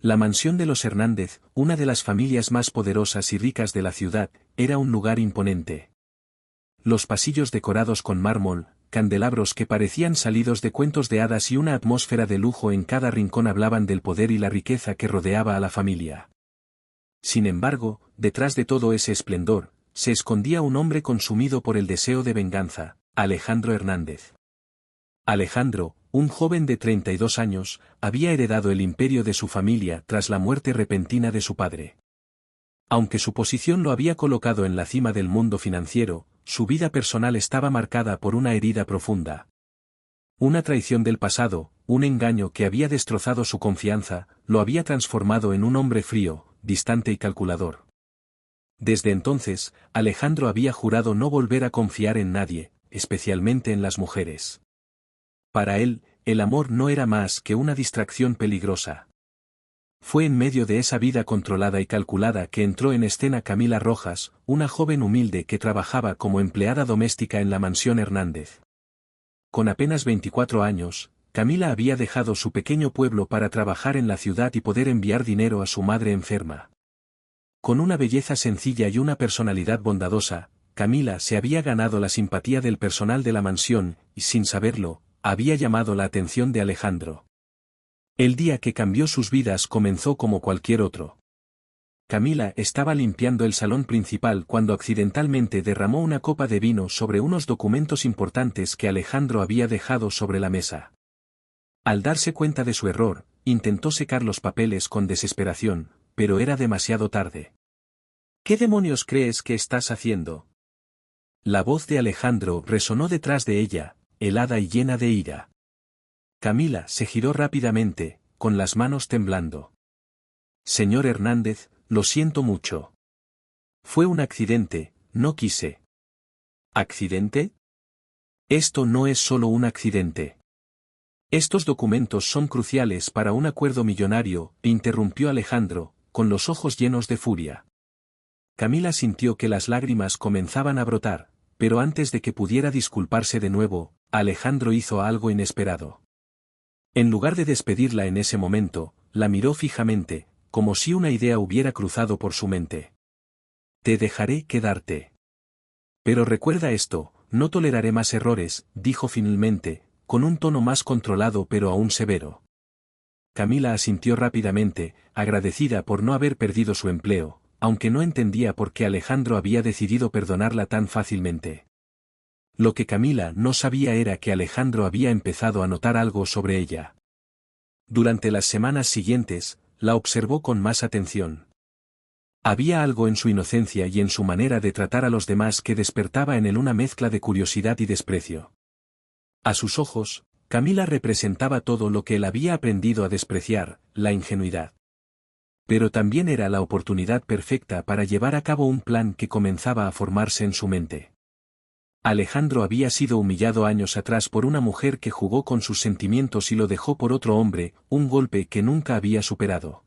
La mansión de los Hernández, una de las familias más poderosas y ricas de la ciudad, era un lugar imponente. Los pasillos decorados con mármol, candelabros que parecían salidos de cuentos de hadas y una atmósfera de lujo en cada rincón hablaban del poder y la riqueza que rodeaba a la familia. Sin embargo, detrás de todo ese esplendor, se escondía un hombre consumido por el deseo de venganza, Alejandro Hernández. Alejandro, un joven de 32 años, había heredado el imperio de su familia tras la muerte repentina de su padre. Aunque su posición lo había colocado en la cima del mundo financiero, su vida personal estaba marcada por una herida profunda. Una traición del pasado, un engaño que había destrozado su confianza, lo había transformado en un hombre frío, distante y calculador. Desde entonces, Alejandro había jurado no volver a confiar en nadie, especialmente en las mujeres. Para él, el amor no era más que una distracción peligrosa. Fue en medio de esa vida controlada y calculada que entró en escena Camila Rojas, una joven humilde que trabajaba como empleada doméstica en la mansión Hernández. Con apenas 24 años, Camila había dejado su pequeño pueblo para trabajar en la ciudad y poder enviar dinero a su madre enferma. Con una belleza sencilla y una personalidad bondadosa, Camila se había ganado la simpatía del personal de la mansión, y sin saberlo, había llamado la atención de Alejandro. El día que cambió sus vidas comenzó como cualquier otro. Camila estaba limpiando el salón principal cuando accidentalmente derramó una copa de vino sobre unos documentos importantes que Alejandro había dejado sobre la mesa. Al darse cuenta de su error, intentó secar los papeles con desesperación, pero era demasiado tarde. ¿Qué demonios crees que estás haciendo? La voz de Alejandro resonó detrás de ella, helada y llena de ira. Camila se giró rápidamente, con las manos temblando. Señor Hernández, lo siento mucho. Fue un accidente, no quise. ¿Accidente? Esto no es solo un accidente. Estos documentos son cruciales para un acuerdo millonario, interrumpió Alejandro, con los ojos llenos de furia. Camila sintió que las lágrimas comenzaban a brotar, pero antes de que pudiera disculparse de nuevo, Alejandro hizo algo inesperado. En lugar de despedirla en ese momento, la miró fijamente, como si una idea hubiera cruzado por su mente. Te dejaré quedarte. Pero recuerda esto, no toleraré más errores, dijo finalmente, con un tono más controlado pero aún severo. Camila asintió rápidamente, agradecida por no haber perdido su empleo, aunque no entendía por qué Alejandro había decidido perdonarla tan fácilmente. Lo que Camila no sabía era que Alejandro había empezado a notar algo sobre ella. Durante las semanas siguientes, la observó con más atención. Había algo en su inocencia y en su manera de tratar a los demás que despertaba en él una mezcla de curiosidad y desprecio. A sus ojos, Camila representaba todo lo que él había aprendido a despreciar, la ingenuidad. Pero también era la oportunidad perfecta para llevar a cabo un plan que comenzaba a formarse en su mente. Alejandro había sido humillado años atrás por una mujer que jugó con sus sentimientos y lo dejó por otro hombre, un golpe que nunca había superado.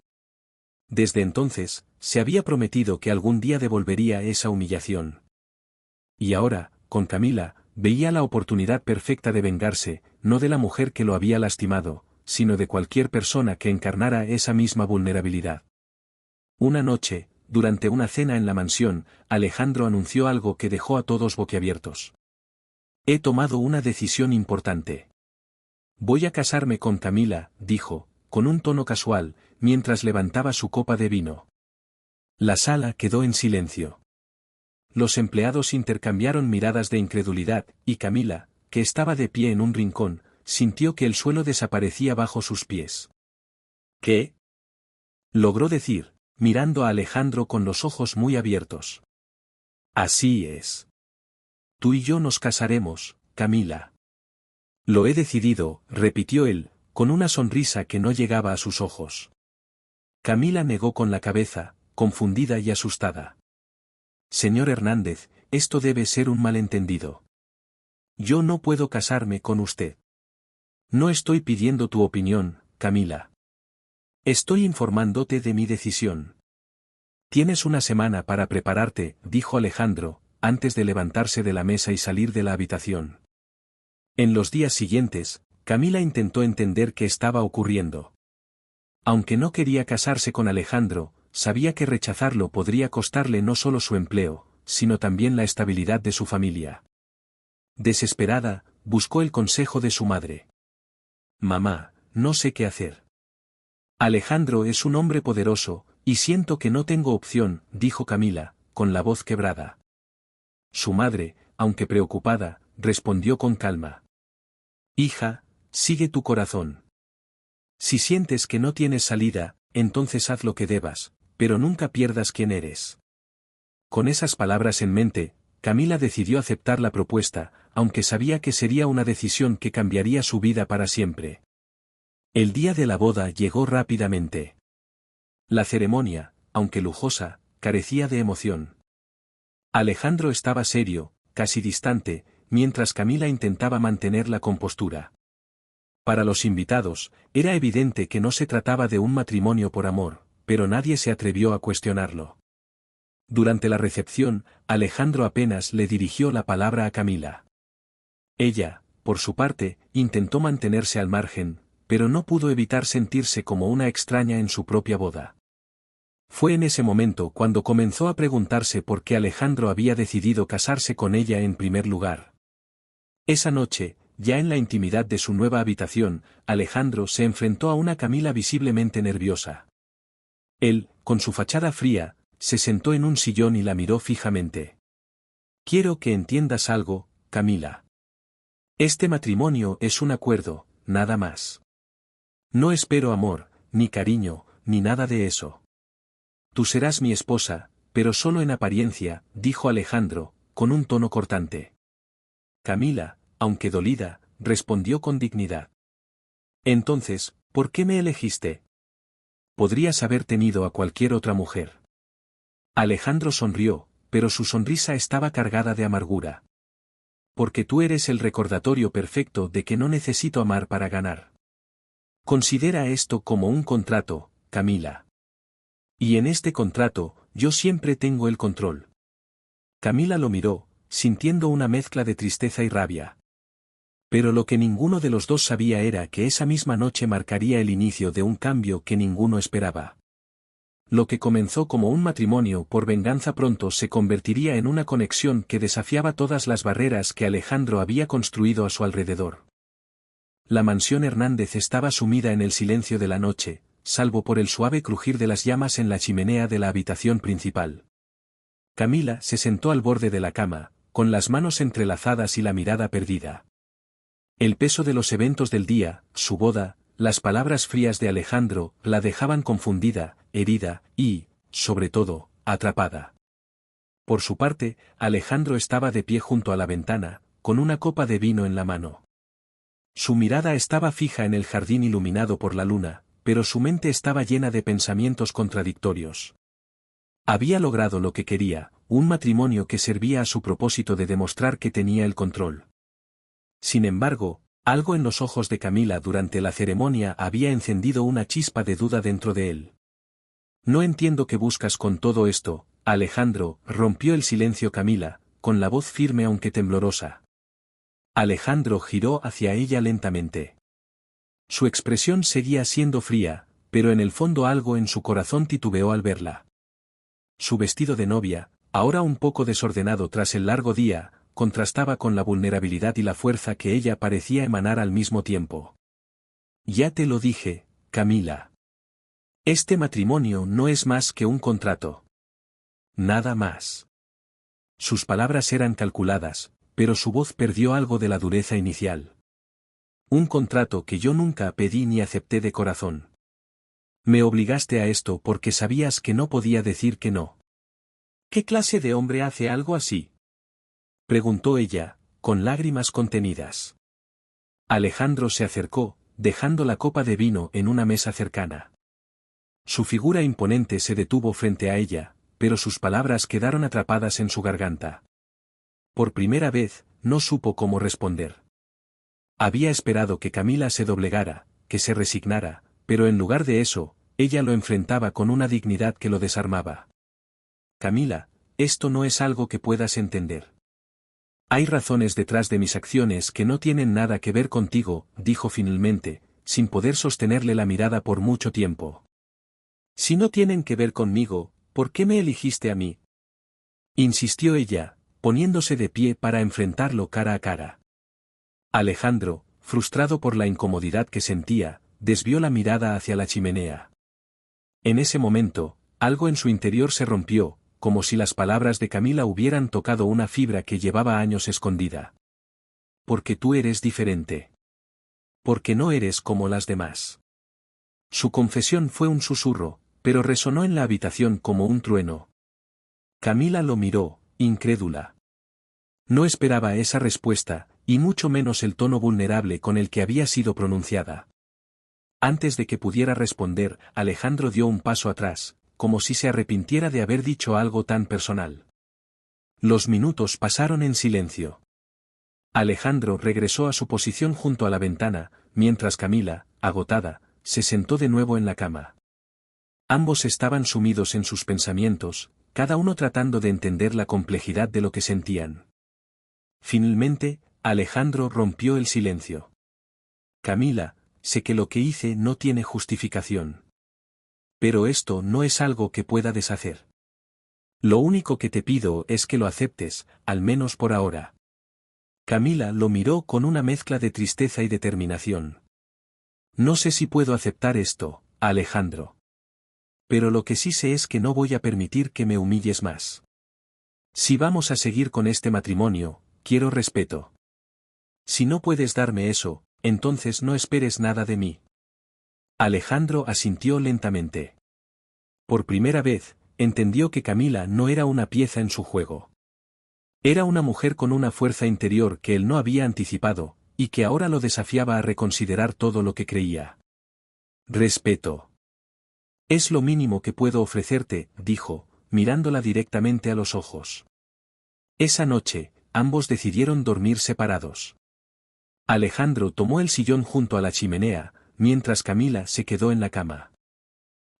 Desde entonces, se había prometido que algún día devolvería esa humillación. Y ahora, con Camila, veía la oportunidad perfecta de vengarse, no de la mujer que lo había lastimado, sino de cualquier persona que encarnara esa misma vulnerabilidad. Una noche, durante una cena en la mansión, Alejandro anunció algo que dejó a todos boquiabiertos. He tomado una decisión importante. Voy a casarme con Camila, dijo, con un tono casual, mientras levantaba su copa de vino. La sala quedó en silencio. Los empleados intercambiaron miradas de incredulidad, y Camila, que estaba de pie en un rincón, sintió que el suelo desaparecía bajo sus pies. ¿Qué? Logró decir, mirando a Alejandro con los ojos muy abiertos. Así es. Tú y yo nos casaremos, Camila. Lo he decidido, repitió él, con una sonrisa que no llegaba a sus ojos. Camila negó con la cabeza, confundida y asustada. Señor Hernández, esto debe ser un malentendido. Yo no puedo casarme con usted. No estoy pidiendo tu opinión, Camila. Estoy informándote de mi decisión. Tienes una semana para prepararte, dijo Alejandro, antes de levantarse de la mesa y salir de la habitación. En los días siguientes, Camila intentó entender qué estaba ocurriendo. Aunque no quería casarse con Alejandro, sabía que rechazarlo podría costarle no solo su empleo, sino también la estabilidad de su familia. Desesperada, buscó el consejo de su madre. Mamá, no sé qué hacer. Alejandro es un hombre poderoso, y siento que no tengo opción, dijo Camila, con la voz quebrada. Su madre, aunque preocupada, respondió con calma. Hija, sigue tu corazón. Si sientes que no tienes salida, entonces haz lo que debas, pero nunca pierdas quién eres. Con esas palabras en mente, Camila decidió aceptar la propuesta, aunque sabía que sería una decisión que cambiaría su vida para siempre. El día de la boda llegó rápidamente. La ceremonia, aunque lujosa, carecía de emoción. Alejandro estaba serio, casi distante, mientras Camila intentaba mantener la compostura. Para los invitados, era evidente que no se trataba de un matrimonio por amor, pero nadie se atrevió a cuestionarlo. Durante la recepción, Alejandro apenas le dirigió la palabra a Camila. Ella, por su parte, intentó mantenerse al margen, pero no pudo evitar sentirse como una extraña en su propia boda. Fue en ese momento cuando comenzó a preguntarse por qué Alejandro había decidido casarse con ella en primer lugar. Esa noche, ya en la intimidad de su nueva habitación, Alejandro se enfrentó a una Camila visiblemente nerviosa. Él, con su fachada fría, se sentó en un sillón y la miró fijamente. Quiero que entiendas algo, Camila. Este matrimonio es un acuerdo, nada más. No espero amor, ni cariño, ni nada de eso. Tú serás mi esposa, pero solo en apariencia, dijo Alejandro, con un tono cortante. Camila, aunque dolida, respondió con dignidad. Entonces, ¿por qué me elegiste? Podrías haber tenido a cualquier otra mujer. Alejandro sonrió, pero su sonrisa estaba cargada de amargura. Porque tú eres el recordatorio perfecto de que no necesito amar para ganar. Considera esto como un contrato, Camila. Y en este contrato, yo siempre tengo el control. Camila lo miró, sintiendo una mezcla de tristeza y rabia. Pero lo que ninguno de los dos sabía era que esa misma noche marcaría el inicio de un cambio que ninguno esperaba. Lo que comenzó como un matrimonio por venganza pronto se convertiría en una conexión que desafiaba todas las barreras que Alejandro había construido a su alrededor. La mansión Hernández estaba sumida en el silencio de la noche, salvo por el suave crujir de las llamas en la chimenea de la habitación principal. Camila se sentó al borde de la cama, con las manos entrelazadas y la mirada perdida. El peso de los eventos del día, su boda, las palabras frías de Alejandro, la dejaban confundida, herida, y, sobre todo, atrapada. Por su parte, Alejandro estaba de pie junto a la ventana, con una copa de vino en la mano. Su mirada estaba fija en el jardín iluminado por la luna, pero su mente estaba llena de pensamientos contradictorios. Había logrado lo que quería, un matrimonio que servía a su propósito de demostrar que tenía el control. Sin embargo, algo en los ojos de Camila durante la ceremonia había encendido una chispa de duda dentro de él. No entiendo qué buscas con todo esto, Alejandro, rompió el silencio Camila, con la voz firme aunque temblorosa. Alejandro giró hacia ella lentamente. Su expresión seguía siendo fría, pero en el fondo algo en su corazón titubeó al verla. Su vestido de novia, ahora un poco desordenado tras el largo día, contrastaba con la vulnerabilidad y la fuerza que ella parecía emanar al mismo tiempo. Ya te lo dije, Camila. Este matrimonio no es más que un contrato. Nada más. Sus palabras eran calculadas, pero su voz perdió algo de la dureza inicial. Un contrato que yo nunca pedí ni acepté de corazón. Me obligaste a esto porque sabías que no podía decir que no. ¿Qué clase de hombre hace algo así? Preguntó ella, con lágrimas contenidas. Alejandro se acercó, dejando la copa de vino en una mesa cercana. Su figura imponente se detuvo frente a ella, pero sus palabras quedaron atrapadas en su garganta. Por primera vez, no supo cómo responder. Había esperado que Camila se doblegara, que se resignara, pero en lugar de eso, ella lo enfrentaba con una dignidad que lo desarmaba. Camila, esto no es algo que puedas entender. Hay razones detrás de mis acciones que no tienen nada que ver contigo, dijo finalmente, sin poder sostenerle la mirada por mucho tiempo. Si no tienen que ver conmigo, ¿por qué me elegiste a mí? Insistió ella, poniéndose de pie para enfrentarlo cara a cara. Alejandro, frustrado por la incomodidad que sentía, desvió la mirada hacia la chimenea. En ese momento, algo en su interior se rompió, como si las palabras de Camila hubieran tocado una fibra que llevaba años escondida. Porque tú eres diferente. Porque no eres como las demás. Su confesión fue un susurro, pero resonó en la habitación como un trueno. Camila lo miró, incrédula. No esperaba esa respuesta, y mucho menos el tono vulnerable con el que había sido pronunciada. Antes de que pudiera responder, Alejandro dio un paso atrás, como si se arrepintiera de haber dicho algo tan personal. Los minutos pasaron en silencio. Alejandro regresó a su posición junto a la ventana, mientras Camila, agotada, se sentó de nuevo en la cama. Ambos estaban sumidos en sus pensamientos, cada uno tratando de entender la complejidad de lo que sentían. Finalmente, Alejandro rompió el silencio. Camila, sé que lo que hice no tiene justificación. Pero esto no es algo que pueda deshacer. Lo único que te pido es que lo aceptes, al menos por ahora. Camila lo miró con una mezcla de tristeza y determinación. No sé si puedo aceptar esto, Alejandro. Pero lo que sí sé es que no voy a permitir que me humilles más. Si vamos a seguir con este matrimonio, quiero respeto. Si no puedes darme eso, entonces no esperes nada de mí. Alejandro asintió lentamente. Por primera vez, entendió que Camila no era una pieza en su juego. Era una mujer con una fuerza interior que él no había anticipado, y que ahora lo desafiaba a reconsiderar todo lo que creía. Respeto. Es lo mínimo que puedo ofrecerte, dijo, mirándola directamente a los ojos. Esa noche, ambos decidieron dormir separados. Alejandro tomó el sillón junto a la chimenea, mientras Camila se quedó en la cama.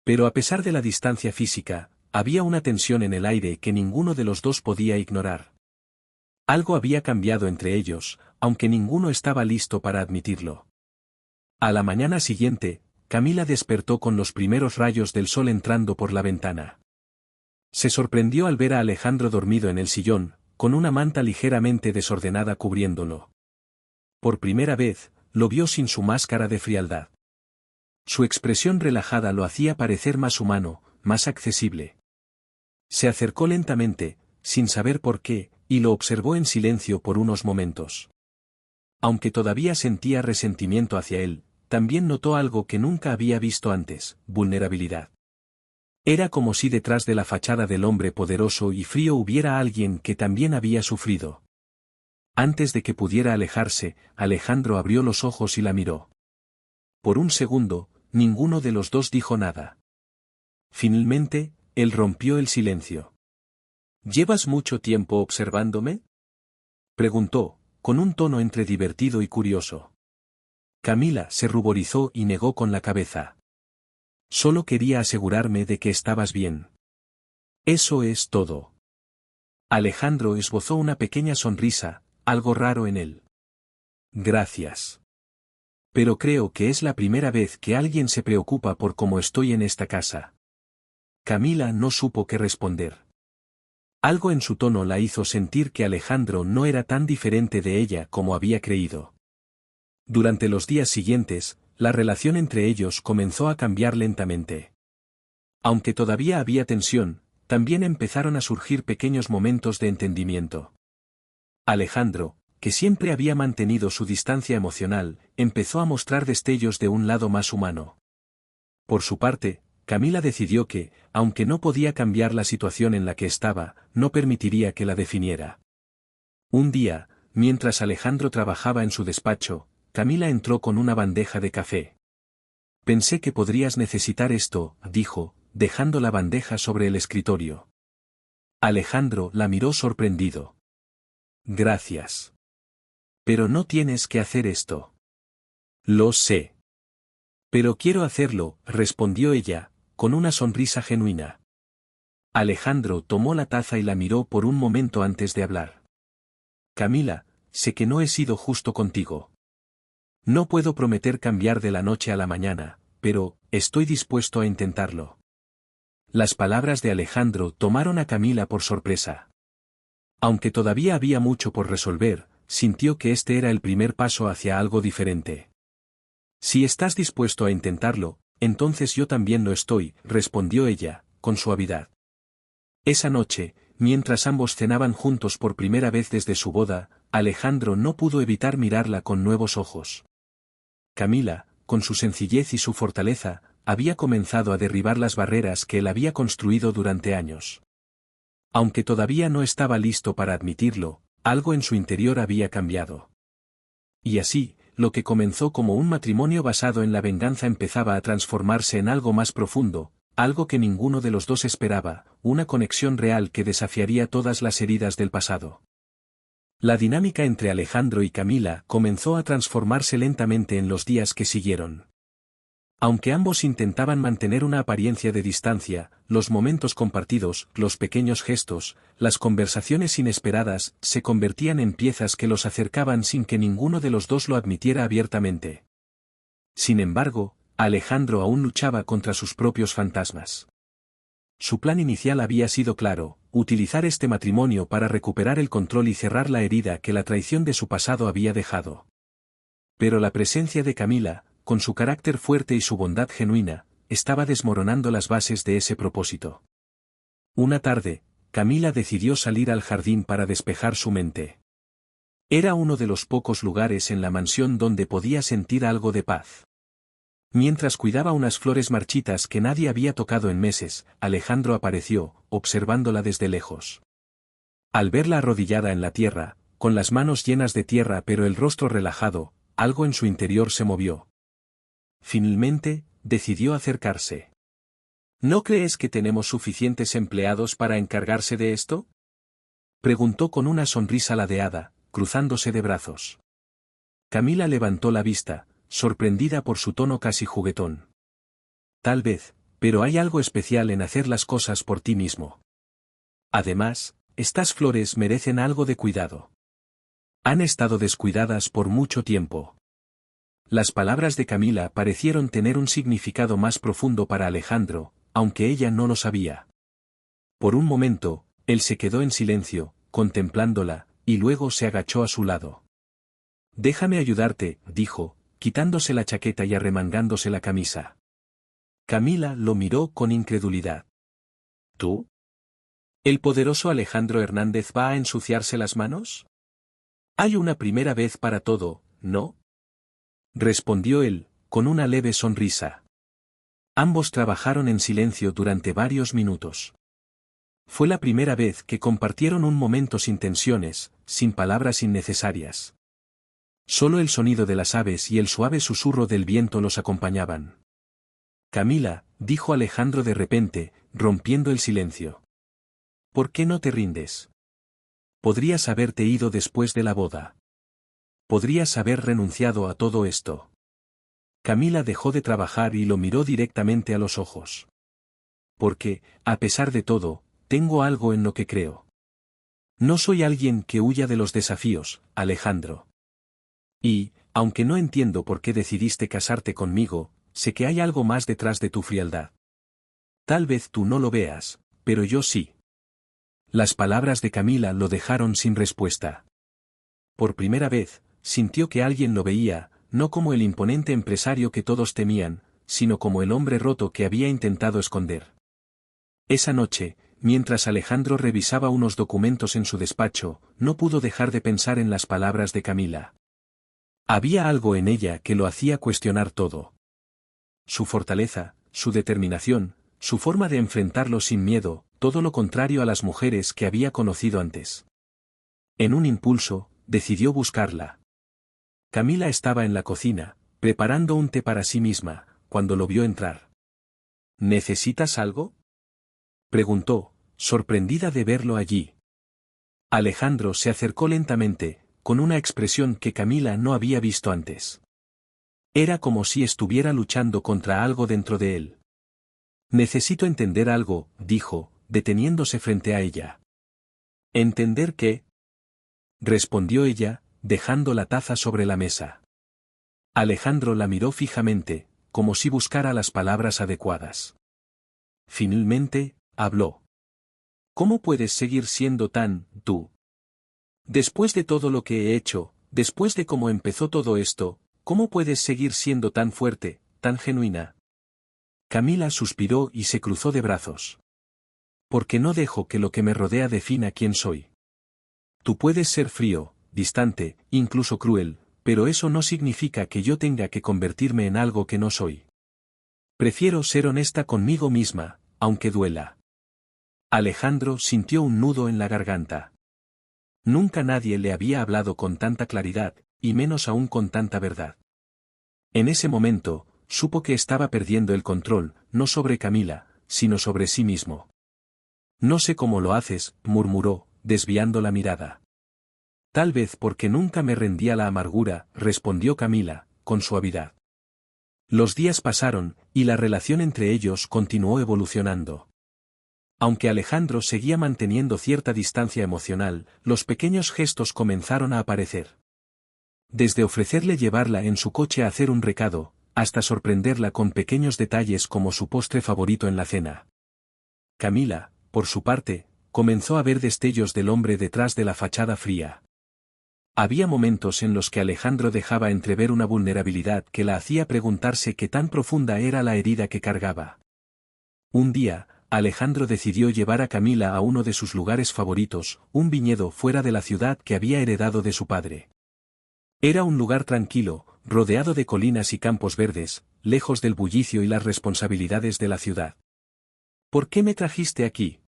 Pero a pesar de la distancia física, había una tensión en el aire que ninguno de los dos podía ignorar. Algo había cambiado entre ellos, aunque ninguno estaba listo para admitirlo. A la mañana siguiente, Camila despertó con los primeros rayos del sol entrando por la ventana. Se sorprendió al ver a Alejandro dormido en el sillón, con una manta ligeramente desordenada cubriéndolo. Por primera vez, lo vio sin su máscara de frialdad. Su expresión relajada lo hacía parecer más humano, más accesible. Se acercó lentamente, sin saber por qué, y lo observó en silencio por unos momentos. Aunque todavía sentía resentimiento hacia él, también notó algo que nunca había visto antes: vulnerabilidad. Era como si detrás de la fachada del hombre poderoso y frío hubiera alguien que también había sufrido. Antes de que pudiera alejarse, Alejandro abrió los ojos y la miró. Por un segundo, ninguno de los dos dijo nada. Finalmente, él rompió el silencio. ¿Llevas mucho tiempo observándome?, preguntó, con un tono entre divertido y curioso. Camila se ruborizó y negó con la cabeza. Solo quería asegurarme de que estabas bien. Eso es todo. Alejandro esbozó una pequeña sonrisa, algo raro en él. Gracias. Pero creo que es la primera vez que alguien se preocupa por cómo estoy en esta casa. Camila no supo qué responder. Algo en su tono la hizo sentir que Alejandro no era tan diferente de ella como había creído. Durante los días siguientes, la relación entre ellos comenzó a cambiar lentamente. Aunque todavía había tensión, también empezaron a surgir pequeños momentos de entendimiento. Alejandro, que siempre había mantenido su distancia emocional, empezó a mostrar destellos de un lado más humano. Por su parte, Camila decidió que, aunque no podía cambiar la situación en la que estaba, no permitiría que la definiera. Un día, mientras Alejandro trabajaba en su despacho, Camila entró con una bandeja de café. Pensé que podrías necesitar esto, dijo, dejando la bandeja sobre el escritorio. Alejandro la miró sorprendido. Gracias. Pero no tienes que hacer esto. Lo sé. Pero quiero hacerlo, respondió ella, con una sonrisa genuina. Alejandro tomó la taza y la miró por un momento antes de hablar. Camila, sé que no he sido justo contigo. No puedo prometer cambiar de la noche a la mañana, pero, estoy dispuesto a intentarlo. Las palabras de Alejandro tomaron a Camila por sorpresa. Aunque todavía había mucho por resolver, sintió que este era el primer paso hacia algo diferente. Si estás dispuesto a intentarlo, entonces yo también lo estoy, respondió ella, con suavidad. Esa noche, mientras ambos cenaban juntos por primera vez desde su boda, Alejandro no pudo evitar mirarla con nuevos ojos. Camila, con su sencillez y su fortaleza, había comenzado a derribar las barreras que él había construido durante años. Aunque todavía no estaba listo para admitirlo, algo en su interior había cambiado. Y así, lo que comenzó como un matrimonio basado en la venganza empezaba a transformarse en algo más profundo, algo que ninguno de los dos esperaba, una conexión real que desafiaría todas las heridas del pasado. La dinámica entre Alejandro y Camila comenzó a transformarse lentamente en los días que siguieron. Aunque ambos intentaban mantener una apariencia de distancia, los momentos compartidos, los pequeños gestos, las conversaciones inesperadas, se convertían en piezas que los acercaban sin que ninguno de los dos lo admitiera abiertamente. Sin embargo, Alejandro aún luchaba contra sus propios fantasmas. Su plan inicial había sido claro, utilizar este matrimonio para recuperar el control y cerrar la herida que la traición de su pasado había dejado. Pero la presencia de Camila, con su carácter fuerte y su bondad genuina, estaba desmoronando las bases de ese propósito. Una tarde, Camila decidió salir al jardín para despejar su mente. Era uno de los pocos lugares en la mansión donde podía sentir algo de paz. Mientras cuidaba unas flores marchitas que nadie había tocado en meses, Alejandro apareció, observándola desde lejos. Al verla arrodillada en la tierra, con las manos llenas de tierra pero el rostro relajado, algo en su interior se movió. Finalmente, decidió acercarse. ¿No crees que tenemos suficientes empleados para encargarse de esto? Preguntó con una sonrisa ladeada, cruzándose de brazos. Camila levantó la vista, sorprendida por su tono casi juguetón. Tal vez, pero hay algo especial en hacer las cosas por ti mismo. Además, estas flores merecen algo de cuidado. Han estado descuidadas por mucho tiempo. Las palabras de Camila parecieron tener un significado más profundo para Alejandro, aunque ella no lo sabía. Por un momento, él se quedó en silencio, contemplándola, y luego se agachó a su lado. Déjame ayudarte, dijo, quitándose la chaqueta y arremangándose la camisa. Camila lo miró con incredulidad. ¿Tú? ¿El poderoso Alejandro Hernández va a ensuciarse las manos? Hay una primera vez para todo, ¿no? Respondió él, con una leve sonrisa. Ambos trabajaron en silencio durante varios minutos. Fue la primera vez que compartieron un momento sin tensiones, sin palabras innecesarias. Solo el sonido de las aves y el suave susurro del viento los acompañaban. Camila, dijo Alejandro de repente, rompiendo el silencio. ¿Por qué no te rindes? Podrías haberte ido después de la boda. Podrías haber renunciado a todo esto. Camila dejó de trabajar y lo miró directamente a los ojos. Porque, a pesar de todo, tengo algo en lo que creo. No soy alguien que huya de los desafíos, Alejandro. Y, aunque no entiendo por qué decidiste casarte conmigo, sé que hay algo más detrás de tu frialdad. Tal vez tú no lo veas, pero yo sí. Las palabras de Camila lo dejaron sin respuesta. Por primera vez, sintió que alguien lo veía, no como el imponente empresario que todos temían, sino como el hombre roto que había intentado esconder. Esa noche, mientras Alejandro revisaba unos documentos en su despacho, no pudo dejar de pensar en las palabras de Camila. Había algo en ella que lo hacía cuestionar todo. Su fortaleza, su determinación, su forma de enfrentarlo sin miedo, todo lo contrario a las mujeres que había conocido antes. En un impulso, decidió buscarla. Camila estaba en la cocina, preparando un té para sí misma, cuando lo vio entrar. ¿Necesitas algo?, preguntó, sorprendida de verlo allí. Alejandro se acercó lentamente, con una expresión que Camila no había visto antes. Era como si estuviera luchando contra algo dentro de él. Necesito entender algo, dijo, deteniéndose frente a ella. ¿Entender qué?, respondió ella, dejando la taza sobre la mesa. Alejandro la miró fijamente, como si buscara las palabras adecuadas. Finalmente, habló. ¿Cómo puedes seguir siendo tan, tú? Después de todo lo que he hecho, después de cómo empezó todo esto, ¿cómo puedes seguir siendo tan fuerte, tan genuina? Camila suspiró y se cruzó de brazos. Porque no dejo que lo que me rodea defina quién soy. Tú puedes ser frío, distante, incluso cruel, pero eso no significa que yo tenga que convertirme en algo que no soy. Prefiero ser honesta conmigo misma, aunque duela. Alejandro sintió un nudo en la garganta. Nunca nadie le había hablado con tanta claridad, y menos aún con tanta verdad. En ese momento, supo que estaba perdiendo el control, no sobre Camila, sino sobre sí mismo. No sé cómo lo haces, murmuró, desviando la mirada. Tal vez porque nunca me rendí a la amargura, respondió Camila, con suavidad. Los días pasaron, y la relación entre ellos continuó evolucionando. Aunque Alejandro seguía manteniendo cierta distancia emocional, los pequeños gestos comenzaron a aparecer. Desde ofrecerle llevarla en su coche a hacer un recado, hasta sorprenderla con pequeños detalles como su postre favorito en la cena. Camila, por su parte, comenzó a ver destellos del hombre detrás de la fachada fría. Había momentos en los que Alejandro dejaba entrever una vulnerabilidad que la hacía preguntarse qué tan profunda era la herida que cargaba. Un día, Alejandro decidió llevar a Camila a uno de sus lugares favoritos, un viñedo fuera de la ciudad que había heredado de su padre. Era un lugar tranquilo, rodeado de colinas y campos verdes, lejos del bullicio y las responsabilidades de la ciudad. ¿Por qué me trajiste aquí?,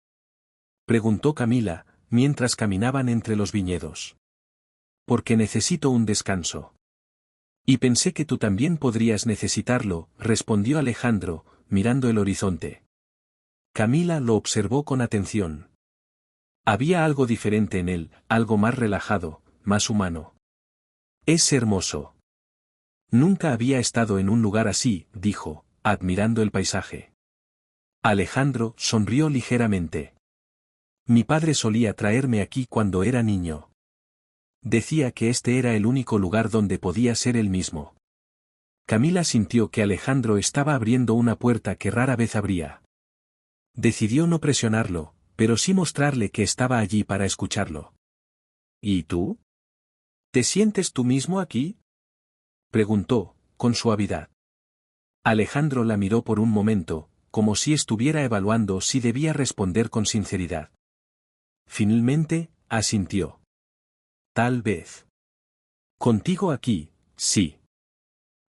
preguntó Camila, mientras caminaban entre los viñedos. Porque necesito un descanso. Y pensé que tú también podrías necesitarlo, respondió Alejandro, mirando el horizonte. Camila lo observó con atención. Había algo diferente en él, algo más relajado, más humano. Es hermoso. Nunca había estado en un lugar así, dijo, admirando el paisaje. Alejandro sonrió ligeramente. Mi padre solía traerme aquí cuando era niño. Decía que este era el único lugar donde podía ser él mismo. Camila sintió que Alejandro estaba abriendo una puerta que rara vez abría. Decidió no presionarlo, pero sí mostrarle que estaba allí para escucharlo. ¿Y tú? ¿Te sientes tú mismo aquí?, preguntó, con suavidad. Alejandro la miró por un momento, como si estuviera evaluando si debía responder con sinceridad. Finalmente, asintió. Tal vez. Contigo aquí, sí.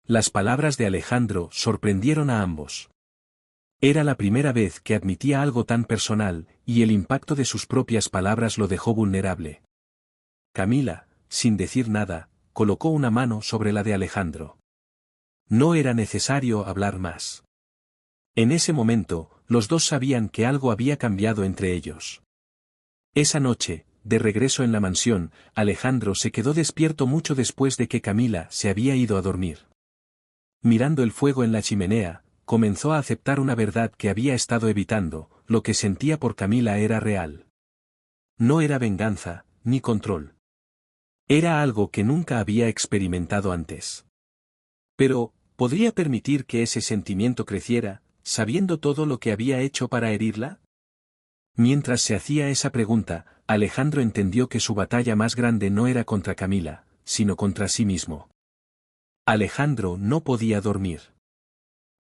Las palabras de Alejandro sorprendieron a ambos. Era la primera vez que admitía algo tan personal, y el impacto de sus propias palabras lo dejó vulnerable. Camila, sin decir nada, colocó una mano sobre la de Alejandro. No era necesario hablar más. En ese momento, los dos sabían que algo había cambiado entre ellos. Esa noche, de regreso en la mansión, Alejandro se quedó despierto mucho después de que Camila se había ido a dormir. Mirando el fuego en la chimenea, comenzó a aceptar una verdad que había estado evitando: lo que sentía por Camila era real. No era venganza, ni control. Era algo que nunca había experimentado antes. Pero, ¿podría permitir que ese sentimiento creciera, sabiendo todo lo que había hecho para herirla? Mientras se hacía esa pregunta, Alejandro entendió que su batalla más grande no era contra Camila, sino contra sí mismo. Alejandro no podía dormir.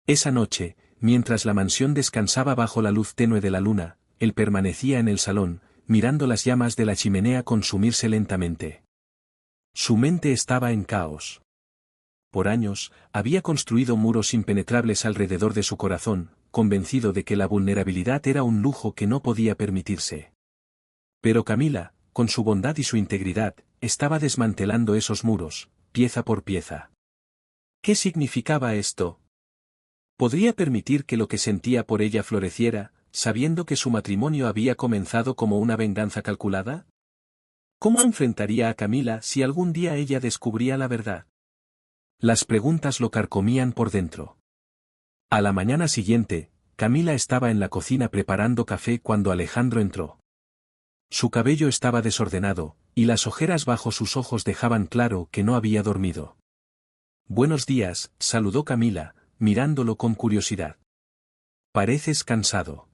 Esa noche, mientras la mansión descansaba bajo la luz tenue de la luna, él permanecía en el salón, mirando las llamas de la chimenea consumirse lentamente. Su mente estaba en caos. Por años, había construido muros impenetrables alrededor de su corazón, convencido de que la vulnerabilidad era un lujo que no podía permitirse. Pero Camila, con su bondad y su integridad, estaba desmantelando esos muros, pieza por pieza. ¿Qué significaba esto? ¿Podría permitir que lo que sentía por ella floreciera, sabiendo que su matrimonio había comenzado como una venganza calculada? ¿Cómo enfrentaría a Camila si algún día ella descubría la verdad? Las preguntas lo carcomían por dentro. A la mañana siguiente, Camila estaba en la cocina preparando café cuando Alejandro entró. Su cabello estaba desordenado, y las ojeras bajo sus ojos dejaban claro que no había dormido. Buenos días, saludó Camila, mirándolo con curiosidad. Pareces cansado.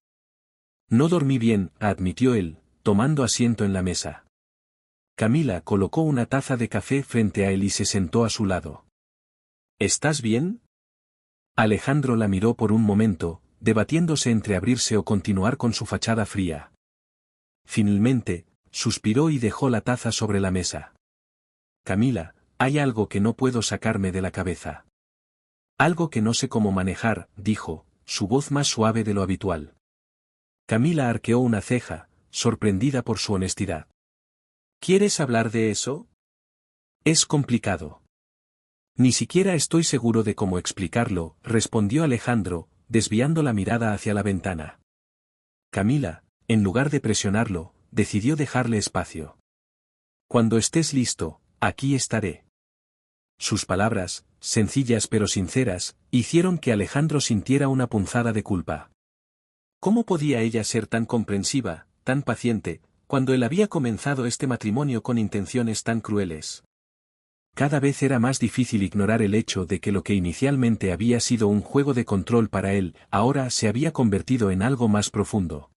No dormí bien, admitió él, tomando asiento en la mesa. Camila colocó una taza de café frente a él y se sentó a su lado. ¿Estás bien? Alejandro la miró por un momento, debatiéndose entre abrirse o continuar con su fachada fría. Finalmente, suspiró y dejó la taza sobre la mesa. Camila, hay algo que no puedo sacarme de la cabeza. Algo que no sé cómo manejar, dijo, su voz más suave de lo habitual. Camila arqueó una ceja, sorprendida por su honestidad. ¿Quieres hablar de eso? Es complicado. Ni siquiera estoy seguro de cómo explicarlo, respondió Alejandro, desviando la mirada hacia la ventana. Camila, en lugar de presionarlo, decidió dejarle espacio. Cuando estés listo, aquí estaré. Sus palabras, sencillas pero sinceras, hicieron que Alejandro sintiera una punzada de culpa. ¿Cómo podía ella ser tan comprensiva, tan paciente, cuando él había comenzado este matrimonio con intenciones tan crueles? Cada vez era más difícil ignorar el hecho de que lo que inicialmente había sido un juego de control para él, ahora se había convertido en algo más profundo.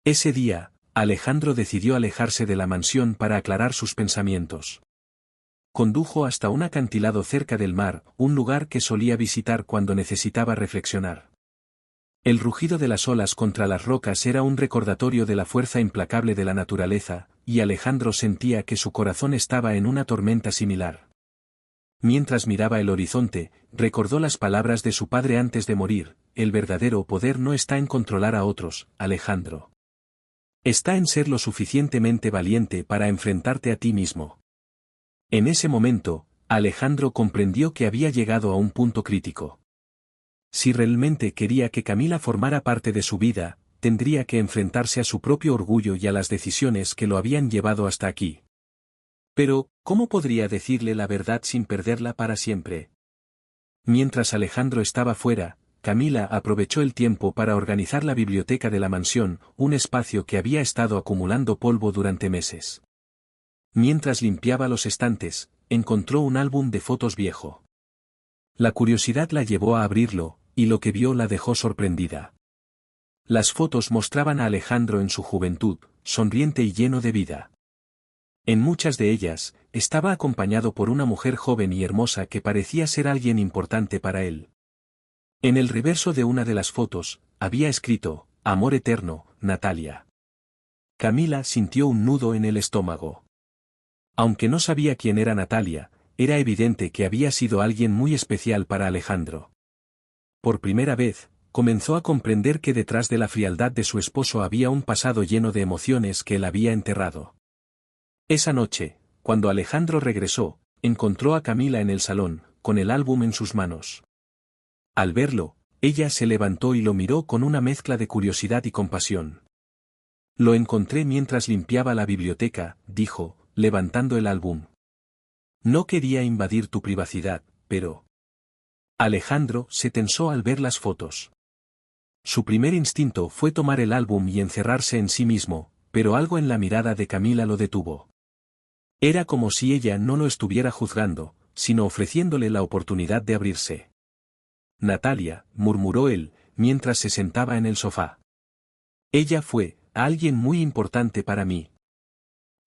Ese día, Alejandro decidió alejarse de la mansión para aclarar sus pensamientos. Condujo hasta un acantilado cerca del mar, un lugar que solía visitar cuando necesitaba reflexionar. El rugido de las olas contra las rocas era un recordatorio de la fuerza implacable de la naturaleza, y Alejandro sentía que su corazón estaba en una tormenta similar. Mientras miraba el horizonte, recordó las palabras de su padre antes de morir: el verdadero poder no está en controlar a otros, Alejandro. Está en ser lo suficientemente valiente para enfrentarte a ti mismo. En ese momento, Alejandro comprendió que había llegado a un punto crítico. Si realmente quería que Camila formara parte de su vida, tendría que enfrentarse a su propio orgullo y a las decisiones que lo habían llevado hasta aquí. Pero, ¿cómo podría decirle la verdad sin perderla para siempre? Mientras Alejandro estaba fuera, Camila aprovechó el tiempo para organizar la biblioteca de la mansión, un espacio que había estado acumulando polvo durante meses. Mientras limpiaba los estantes, encontró un álbum de fotos viejo. La curiosidad la llevó a abrirlo, y lo que vio la dejó sorprendida. Las fotos mostraban a Alejandro en su juventud, sonriente y lleno de vida. En muchas de ellas, estaba acompañado por una mujer joven y hermosa que parecía ser alguien importante para él. En el reverso de una de las fotos, había escrito: Amor eterno, Natalia. Camila sintió un nudo en el estómago. Aunque no sabía quién era Natalia, era evidente que había sido alguien muy especial para Alejandro. Por primera vez, comenzó a comprender que detrás de la frialdad de su esposo había un pasado lleno de emociones que él había enterrado. Esa noche, cuando Alejandro regresó, encontró a Camila en el salón, con el álbum en sus manos. Al verlo, ella se levantó y lo miró con una mezcla de curiosidad y compasión. Lo encontré mientras limpiaba la biblioteca, dijo, levantando el álbum. No quería invadir tu privacidad, pero... Alejandro se tensó al ver las fotos. Su primer instinto fue tomar el álbum y encerrarse en sí mismo, pero algo en la mirada de Camila lo detuvo. Era como si ella no lo estuviera juzgando, sino ofreciéndole la oportunidad de abrirse. Natalia, murmuró él, mientras se sentaba en el sofá. Ella fue alguien muy importante para mí.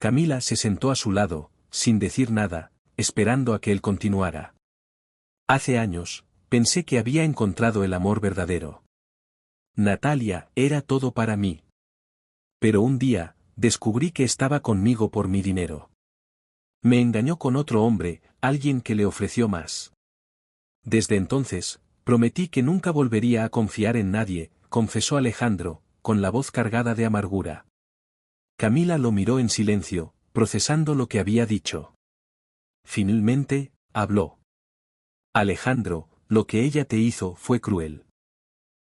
Camila se sentó a su lado, sin decir nada, esperando a que él continuara. Hace años, pensé que había encontrado el amor verdadero. Natalia era todo para mí. Pero un día, descubrí que estaba conmigo por mi dinero. Me engañó con otro hombre, alguien que le ofreció más. Desde entonces, prometí que nunca volvería a confiar en nadie, confesó Alejandro, con la voz cargada de amargura. Camila lo miró en silencio, procesando lo que había dicho. Finalmente, habló. Alejandro, lo que ella te hizo fue cruel.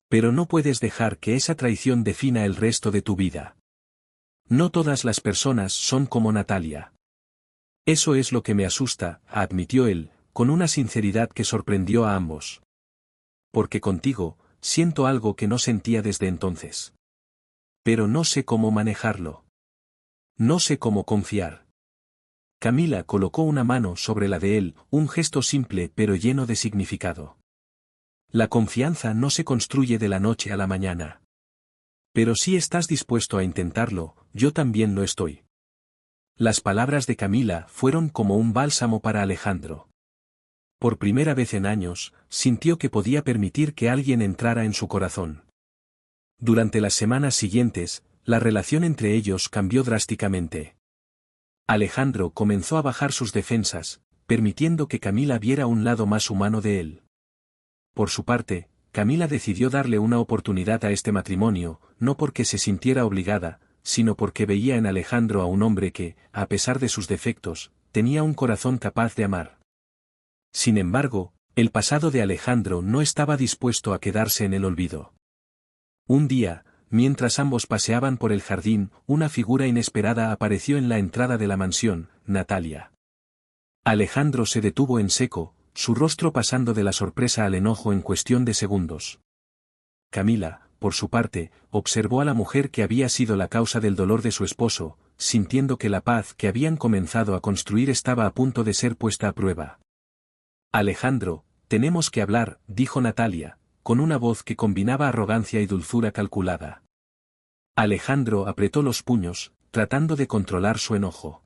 Pero no puedes dejar que esa traición defina el resto de tu vida. No todas las personas son como Natalia. Eso es lo que me asusta, admitió él, con una sinceridad que sorprendió a ambos. Porque contigo, siento algo que no sentía desde entonces. Pero no sé cómo manejarlo. No sé cómo confiar. Camila colocó una mano sobre la de él, un gesto simple pero lleno de significado. La confianza no se construye de la noche a la mañana. Pero si estás dispuesto a intentarlo, yo también lo estoy. Las palabras de Camila fueron como un bálsamo para Alejandro. Por primera vez en años, sintió que podía permitir que alguien entrara en su corazón. Durante las semanas siguientes, la relación entre ellos cambió drásticamente. Alejandro comenzó a bajar sus defensas, permitiendo que Camila viera un lado más humano de él. Por su parte, Camila decidió darle una oportunidad a este matrimonio, no porque se sintiera obligada, sino porque veía en Alejandro a un hombre que, a pesar de sus defectos, tenía un corazón capaz de amar. Sin embargo, el pasado de Alejandro no estaba dispuesto a quedarse en el olvido. Un día, mientras ambos paseaban por el jardín, una figura inesperada apareció en la entrada de la mansión, Natalia. Alejandro se detuvo en seco, su rostro pasando de la sorpresa al enojo en cuestión de segundos. Camila, por su parte, observó a la mujer que había sido la causa del dolor de su esposo, sintiendo que la paz que habían comenzado a construir estaba a punto de ser puesta a prueba. Alejandro, tenemos que hablar, dijo Natalia, con una voz que combinaba arrogancia y dulzura calculada. Alejandro apretó los puños, tratando de controlar su enojo.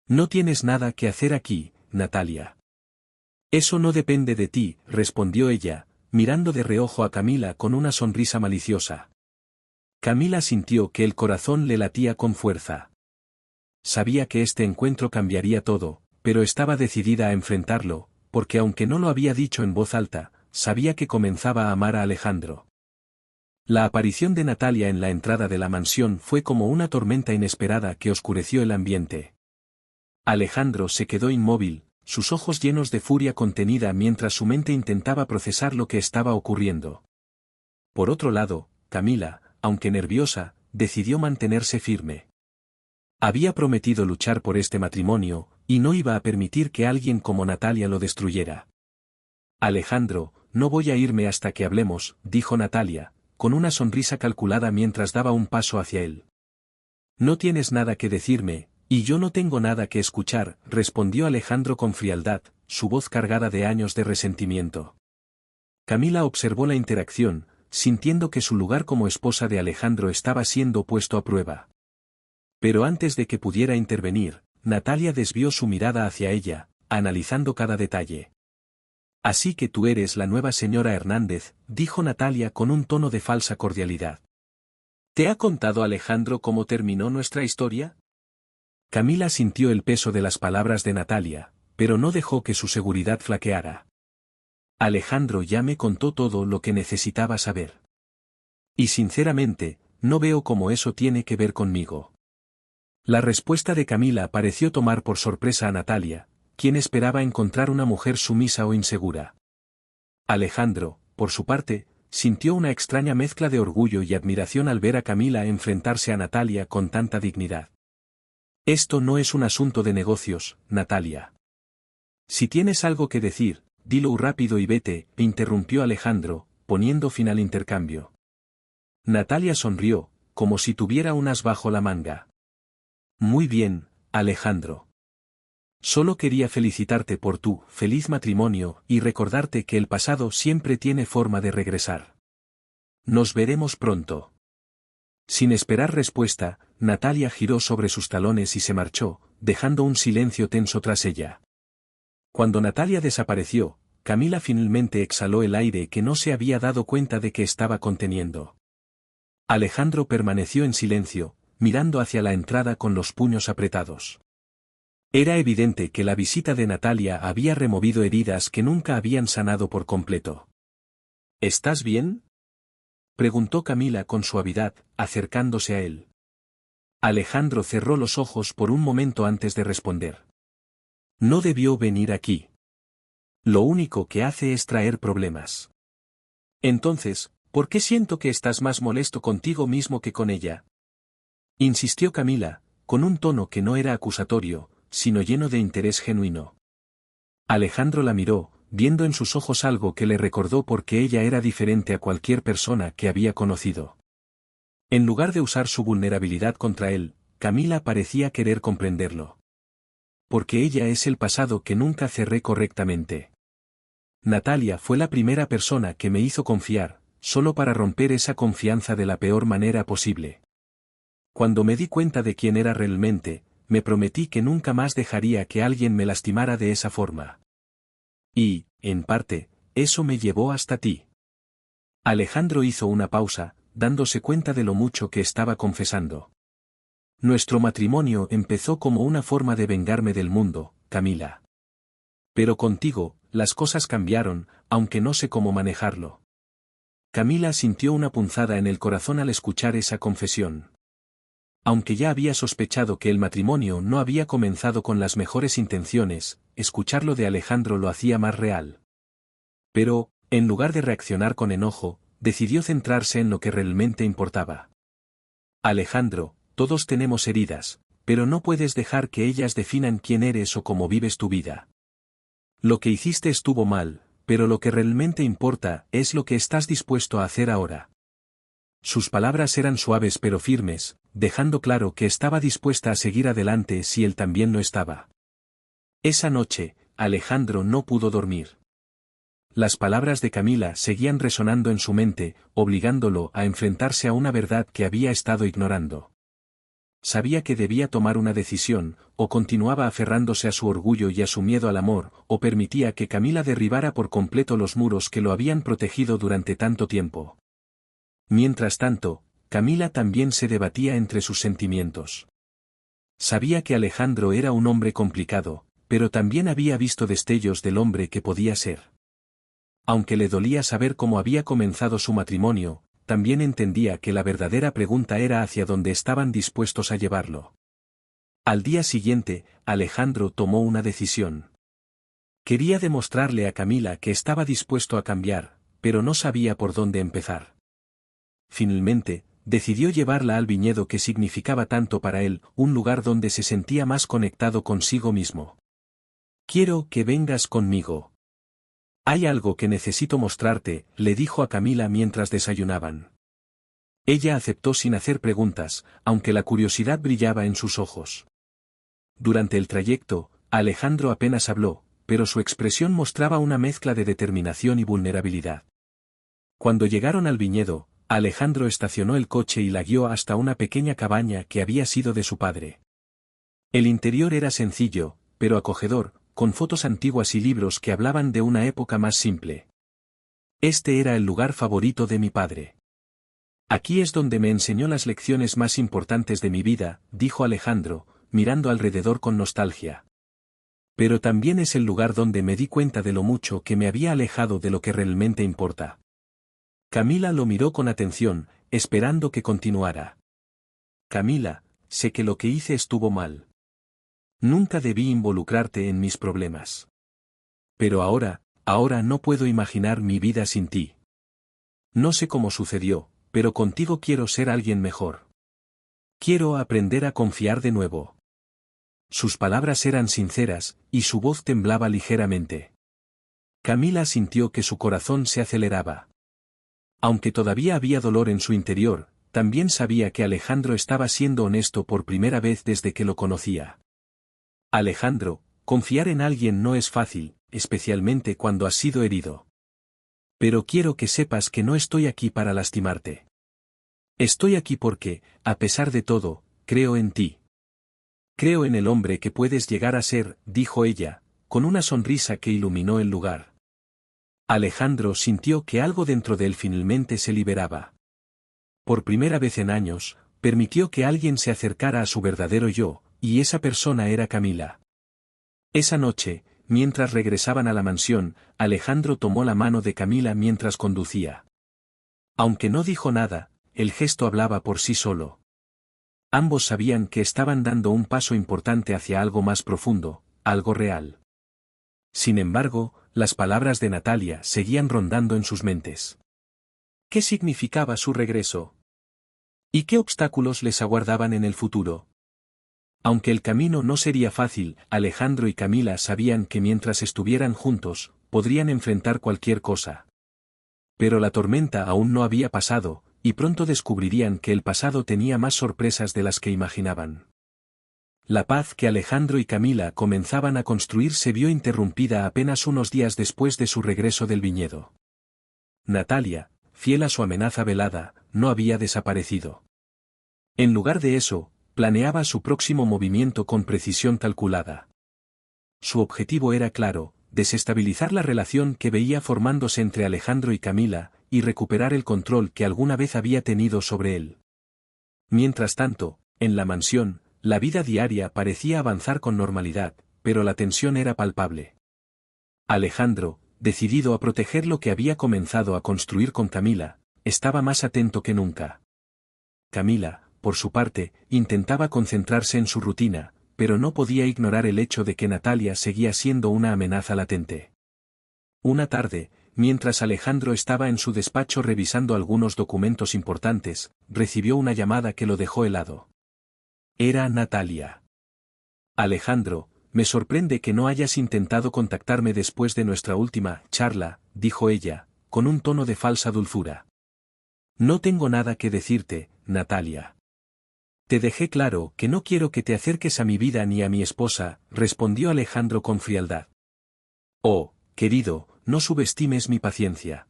No tienes nada que hacer aquí, Natalia. Eso no depende de ti, respondió ella, mirando de reojo a Camila con una sonrisa maliciosa. Camila sintió que el corazón le latía con fuerza. Sabía que este encuentro cambiaría todo, pero estaba decidida a enfrentarlo, porque aunque no lo había dicho en voz alta, sabía que comenzaba a amar a Alejandro. La aparición de Natalia en la entrada de la mansión fue como una tormenta inesperada que oscureció el ambiente. Alejandro se quedó inmóvil, sus ojos llenos de furia contenida mientras su mente intentaba procesar lo que estaba ocurriendo. Por otro lado, Camila, aunque nerviosa, decidió mantenerse firme. Había prometido luchar por este matrimonio, y no iba a permitir que alguien como Natalia lo destruyera. Alejandro, no voy a irme hasta que hablemos, dijo Natalia, con una sonrisa calculada mientras daba un paso hacia él. No tienes nada que decirme, y yo no tengo nada que escuchar, respondió Alejandro con frialdad, su voz cargada de años de resentimiento. Camila observó la interacción, sintiendo que su lugar como esposa de Alejandro estaba siendo puesto a prueba. Pero antes de que pudiera intervenir, Natalia desvió su mirada hacia ella, analizando cada detalle. Así que tú eres la nueva señora Hernández, dijo Natalia con un tono de falsa cordialidad. ¿Te ha contado Alejandro cómo terminó nuestra historia? Camila sintió el peso de las palabras de Natalia, pero no dejó que su seguridad flaqueara. Alejandro ya me contó todo lo que necesitaba saber. Y sinceramente, no veo cómo eso tiene que ver conmigo. La respuesta de Camila pareció tomar por sorpresa a Natalia, quien esperaba encontrar una mujer sumisa o insegura. Alejandro, por su parte, sintió una extraña mezcla de orgullo y admiración al ver a Camila enfrentarse a Natalia con tanta dignidad. Esto no es un asunto de negocios, Natalia. Si tienes algo que decir, dilo rápido y vete, interrumpió Alejandro, poniendo fin al intercambio. Natalia sonrió, como si tuviera un as bajo la manga. Muy bien, Alejandro. Solo quería felicitarte por tu feliz matrimonio y recordarte que el pasado siempre tiene forma de regresar. Nos veremos pronto. Sin esperar respuesta, Natalia giró sobre sus talones y se marchó, dejando un silencio tenso tras ella. Cuando Natalia desapareció, Camila finalmente exhaló el aire que no se había dado cuenta de que estaba conteniendo. Alejandro permaneció en silencio, mirando hacia la entrada con los puños apretados. Era evidente que la visita de Natalia había removido heridas que nunca habían sanado por completo. ¿Estás bien?, preguntó Camila con suavidad, acercándose a él. Alejandro cerró los ojos por un momento antes de responder. No debió venir aquí. Lo único que hace es traer problemas. Entonces, ¿por qué siento que estás más molesto contigo mismo que con ella?, insistió Camila, con un tono que no era acusatorio, sino lleno de interés genuino. Alejandro la miró, viendo en sus ojos algo que le recordó por qué ella era diferente a cualquier persona que había conocido. En lugar de usar su vulnerabilidad contra él, Camila parecía querer comprenderlo. porque ella es el pasado que nunca cerré correctamente. Natalia fue la primera persona que me hizo confiar, solo para romper esa confianza de la peor manera posible. Cuando me di cuenta de quién era realmente, me prometí que nunca más dejaría que alguien me lastimara de esa forma. Y, en parte, eso me llevó hasta ti. Alejandro hizo una pausa, dándose cuenta de lo mucho que estaba confesando. Nuestro matrimonio empezó como una forma de vengarme del mundo, Camila. Pero contigo, las cosas cambiaron, aunque no sé cómo manejarlo. Camila sintió una punzada en el corazón al escuchar esa confesión. Aunque ya había sospechado que el matrimonio no había comenzado con las mejores intenciones, escucharlo de Alejandro lo hacía más real. Pero, en lugar de reaccionar con enojo, decidió centrarse en lo que realmente importaba. Alejandro, todos tenemos heridas, pero no puedes dejar que ellas definan quién eres o cómo vives tu vida. Lo que hiciste estuvo mal, pero lo que realmente importa es lo que estás dispuesto a hacer ahora. Sus palabras eran suaves pero firmes, dejando claro que estaba dispuesta a seguir adelante si él también lo estaba. Esa noche, Alejandro no pudo dormir. Las palabras de Camila seguían resonando en su mente, obligándolo a enfrentarse a una verdad que había estado ignorando. Sabía que debía tomar una decisión, o continuaba aferrándose a su orgullo y a su miedo al amor, o permitía que Camila derribara por completo los muros que lo habían protegido durante tanto tiempo. Mientras tanto, Camila también se debatía entre sus sentimientos. Sabía que Alejandro era un hombre complicado, pero también había visto destellos del hombre que podía ser. Aunque le dolía saber cómo había comenzado su matrimonio, también entendía que la verdadera pregunta era hacia dónde estaban dispuestos a llevarlo. Al día siguiente, Alejandro tomó una decisión. Quería demostrarle a Camila que estaba dispuesto a cambiar, pero no sabía por dónde empezar. Finalmente, decidió llevarla al viñedo que significaba tanto para él, un lugar donde se sentía más conectado consigo mismo. «Quiero que vengas conmigo. Hay algo que necesito mostrarte», le dijo a Camila mientras desayunaban. Ella aceptó sin hacer preguntas, aunque la curiosidad brillaba en sus ojos. Durante el trayecto, Alejandro apenas habló, pero su expresión mostraba una mezcla de determinación y vulnerabilidad. Cuando llegaron al viñedo, Alejandro estacionó el coche y la guió hasta una pequeña cabaña que había sido de su padre. El interior era sencillo, pero acogedor, con fotos antiguas y libros que hablaban de una época más simple. «Este era el lugar favorito de mi padre. Aquí es donde me enseñó las lecciones más importantes de mi vida», dijo Alejandro, mirando alrededor con nostalgia. «Pero también es el lugar donde me di cuenta de lo mucho que me había alejado de lo que realmente importa». Camila lo miró con atención, esperando que continuara. «Camila, sé que lo que hice estuvo mal. Nunca debí involucrarte en mis problemas. Pero ahora no puedo imaginar mi vida sin ti. No sé cómo sucedió, pero contigo quiero ser alguien mejor. Quiero aprender a confiar de nuevo». Sus palabras eran sinceras, y su voz temblaba ligeramente. Camila sintió que su corazón se aceleraba. Aunque todavía había dolor en su interior, también sabía que Alejandro estaba siendo honesto por primera vez desde que lo conocía. «Alejandro, confiar en alguien no es fácil, especialmente cuando has sido herido. Pero quiero que sepas que no estoy aquí para lastimarte. Estoy aquí porque, a pesar de todo, creo en ti. Creo en el hombre que puedes llegar a ser», dijo ella, con una sonrisa que iluminó el lugar. Alejandro sintió que algo dentro de él finalmente se liberaba. Por primera vez en años, permitió que alguien se acercara a su verdadero yo, y esa persona era Camila. Esa noche, mientras regresaban a la mansión, Alejandro tomó la mano de Camila mientras conducía. Aunque no dijo nada, el gesto hablaba por sí solo. Ambos sabían que estaban dando un paso importante hacia algo más profundo, algo real. Sin embargo, las palabras de Natalia seguían rondando en sus mentes. ¿Qué significaba su regreso? ¿Y qué obstáculos les aguardaban en el futuro? Aunque el camino no sería fácil, Alejandro y Camila sabían que mientras estuvieran juntos, podrían enfrentar cualquier cosa. Pero la tormenta aún no había pasado, y pronto descubrirían que el pasado tenía más sorpresas de las que imaginaban. La paz que Alejandro y Camila comenzaban a construir se vio interrumpida apenas unos días después de su regreso del viñedo. Natalia, fiel a su amenaza velada, no había desaparecido. En lugar de eso, planeaba su próximo movimiento con precisión calculada. Su objetivo era claro: desestabilizar la relación que veía formándose entre Alejandro y Camila, y recuperar el control que alguna vez había tenido sobre él. Mientras tanto, en la mansión, la vida diaria parecía avanzar con normalidad, pero la tensión era palpable. Alejandro, decidido a proteger lo que había comenzado a construir con Camila, estaba más atento que nunca. Camila, por su parte, intentaba concentrarse en su rutina, pero no podía ignorar el hecho de que Natalia seguía siendo una amenaza latente. Una tarde, mientras Alejandro estaba en su despacho revisando algunos documentos importantes, recibió una llamada que lo dejó helado. Era Natalia. Alejandro, me sorprende que no hayas intentado contactarme después de nuestra última charla, dijo ella, con un tono de falsa dulzura. No tengo nada que decirte, Natalia. Te dejé claro que no quiero que te acerques a mi vida ni a mi esposa, respondió Alejandro con frialdad. Oh, querido, no subestimes mi paciencia.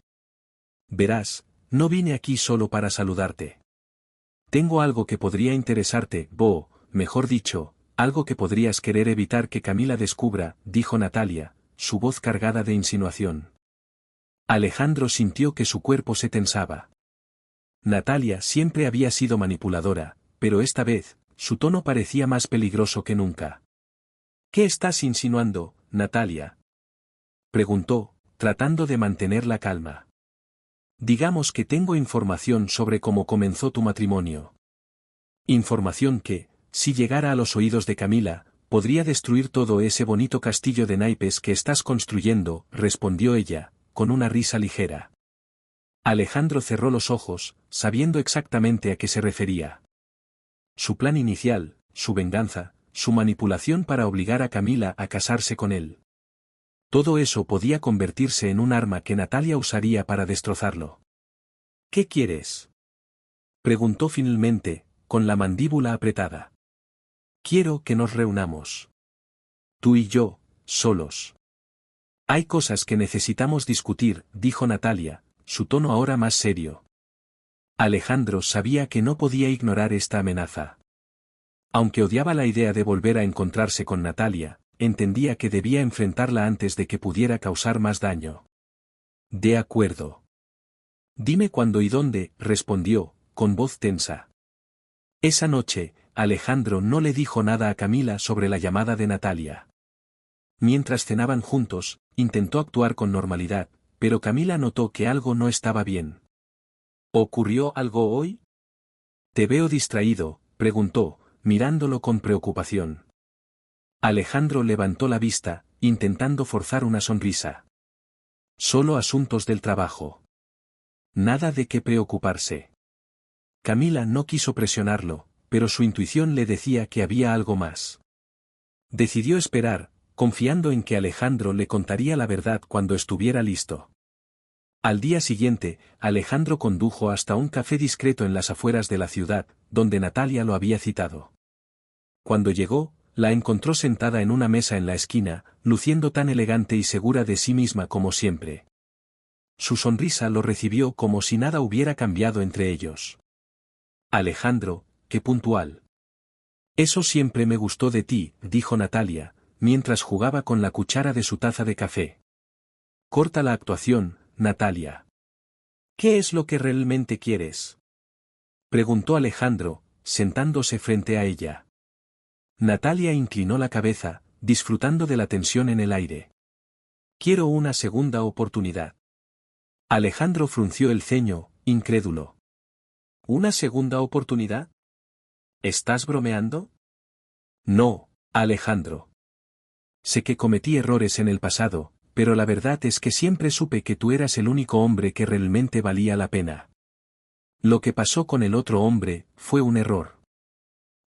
Verás, no vine aquí solo para saludarte. Tengo algo que podría interesarte, mejor dicho, algo que podrías querer evitar que Camila descubra, dijo Natalia, su voz cargada de insinuación. Alejandro sintió que su cuerpo se tensaba. Natalia siempre había sido manipuladora, pero esta vez, su tono parecía más peligroso que nunca. ¿Qué estás insinuando, Natalia?, preguntó, tratando de mantener la calma. Digamos que tengo información sobre cómo comenzó tu matrimonio. Información que, si llegara a los oídos de Camila, podría destruir todo ese bonito castillo de naipes que estás construyendo, respondió ella, con una risa ligera. Alejandro cerró los ojos, sabiendo exactamente a qué se refería. Su plan inicial, su venganza, su manipulación para obligar a Camila a casarse con él. Todo eso podía convertirse en un arma que Natalia usaría para destrozarlo. ¿Qué quieres?, preguntó finalmente, con la mandíbula apretada. Quiero que nos reunamos. Tú y yo, solos. Hay cosas que necesitamos discutir, dijo Natalia, su tono ahora más serio. Alejandro sabía que no podía ignorar esta amenaza. Aunque odiaba la idea de volver a encontrarse con Natalia, entendía que debía enfrentarla antes de que pudiera causar más daño. De acuerdo. Dime cuándo y dónde, respondió, con voz tensa. Esa noche, Alejandro no le dijo nada a Camila sobre la llamada de Natalia. Mientras cenaban juntos, intentó actuar con normalidad, pero Camila notó que algo no estaba bien. ¿Ocurrió algo hoy?, te veo distraído, preguntó, mirándolo con preocupación. Alejandro levantó la vista, intentando forzar una sonrisa. Solo asuntos del trabajo. Nada de qué preocuparse. Camila no quiso presionarlo, pero su intuición le decía que había algo más. Decidió esperar, confiando en que Alejandro le contaría la verdad cuando estuviera listo. Al día siguiente, Alejandro condujo hasta un café discreto en las afueras de la ciudad, donde Natalia lo había citado. Cuando llegó, la encontró sentada en una mesa en la esquina, luciendo tan elegante y segura de sí misma como siempre. Su sonrisa lo recibió como si nada hubiera cambiado entre ellos. Alejandro, qué puntual. Eso siempre me gustó de ti, dijo Natalia, mientras jugaba con la cuchara de su taza de café. Corta la actuación, Natalia. ¿Qué es lo que realmente quieres?, preguntó Alejandro, sentándose frente a ella. Natalia inclinó la cabeza, disfrutando de la tensión en el aire. Quiero una segunda oportunidad. Alejandro frunció el ceño, incrédulo. ¿Una segunda oportunidad? ¿Estás bromeando? No, Alejandro. Sé que cometí errores en el pasado, pero la verdad es que siempre supe que tú eras el único hombre que realmente valía la pena. Lo que pasó con el otro hombre fue un error.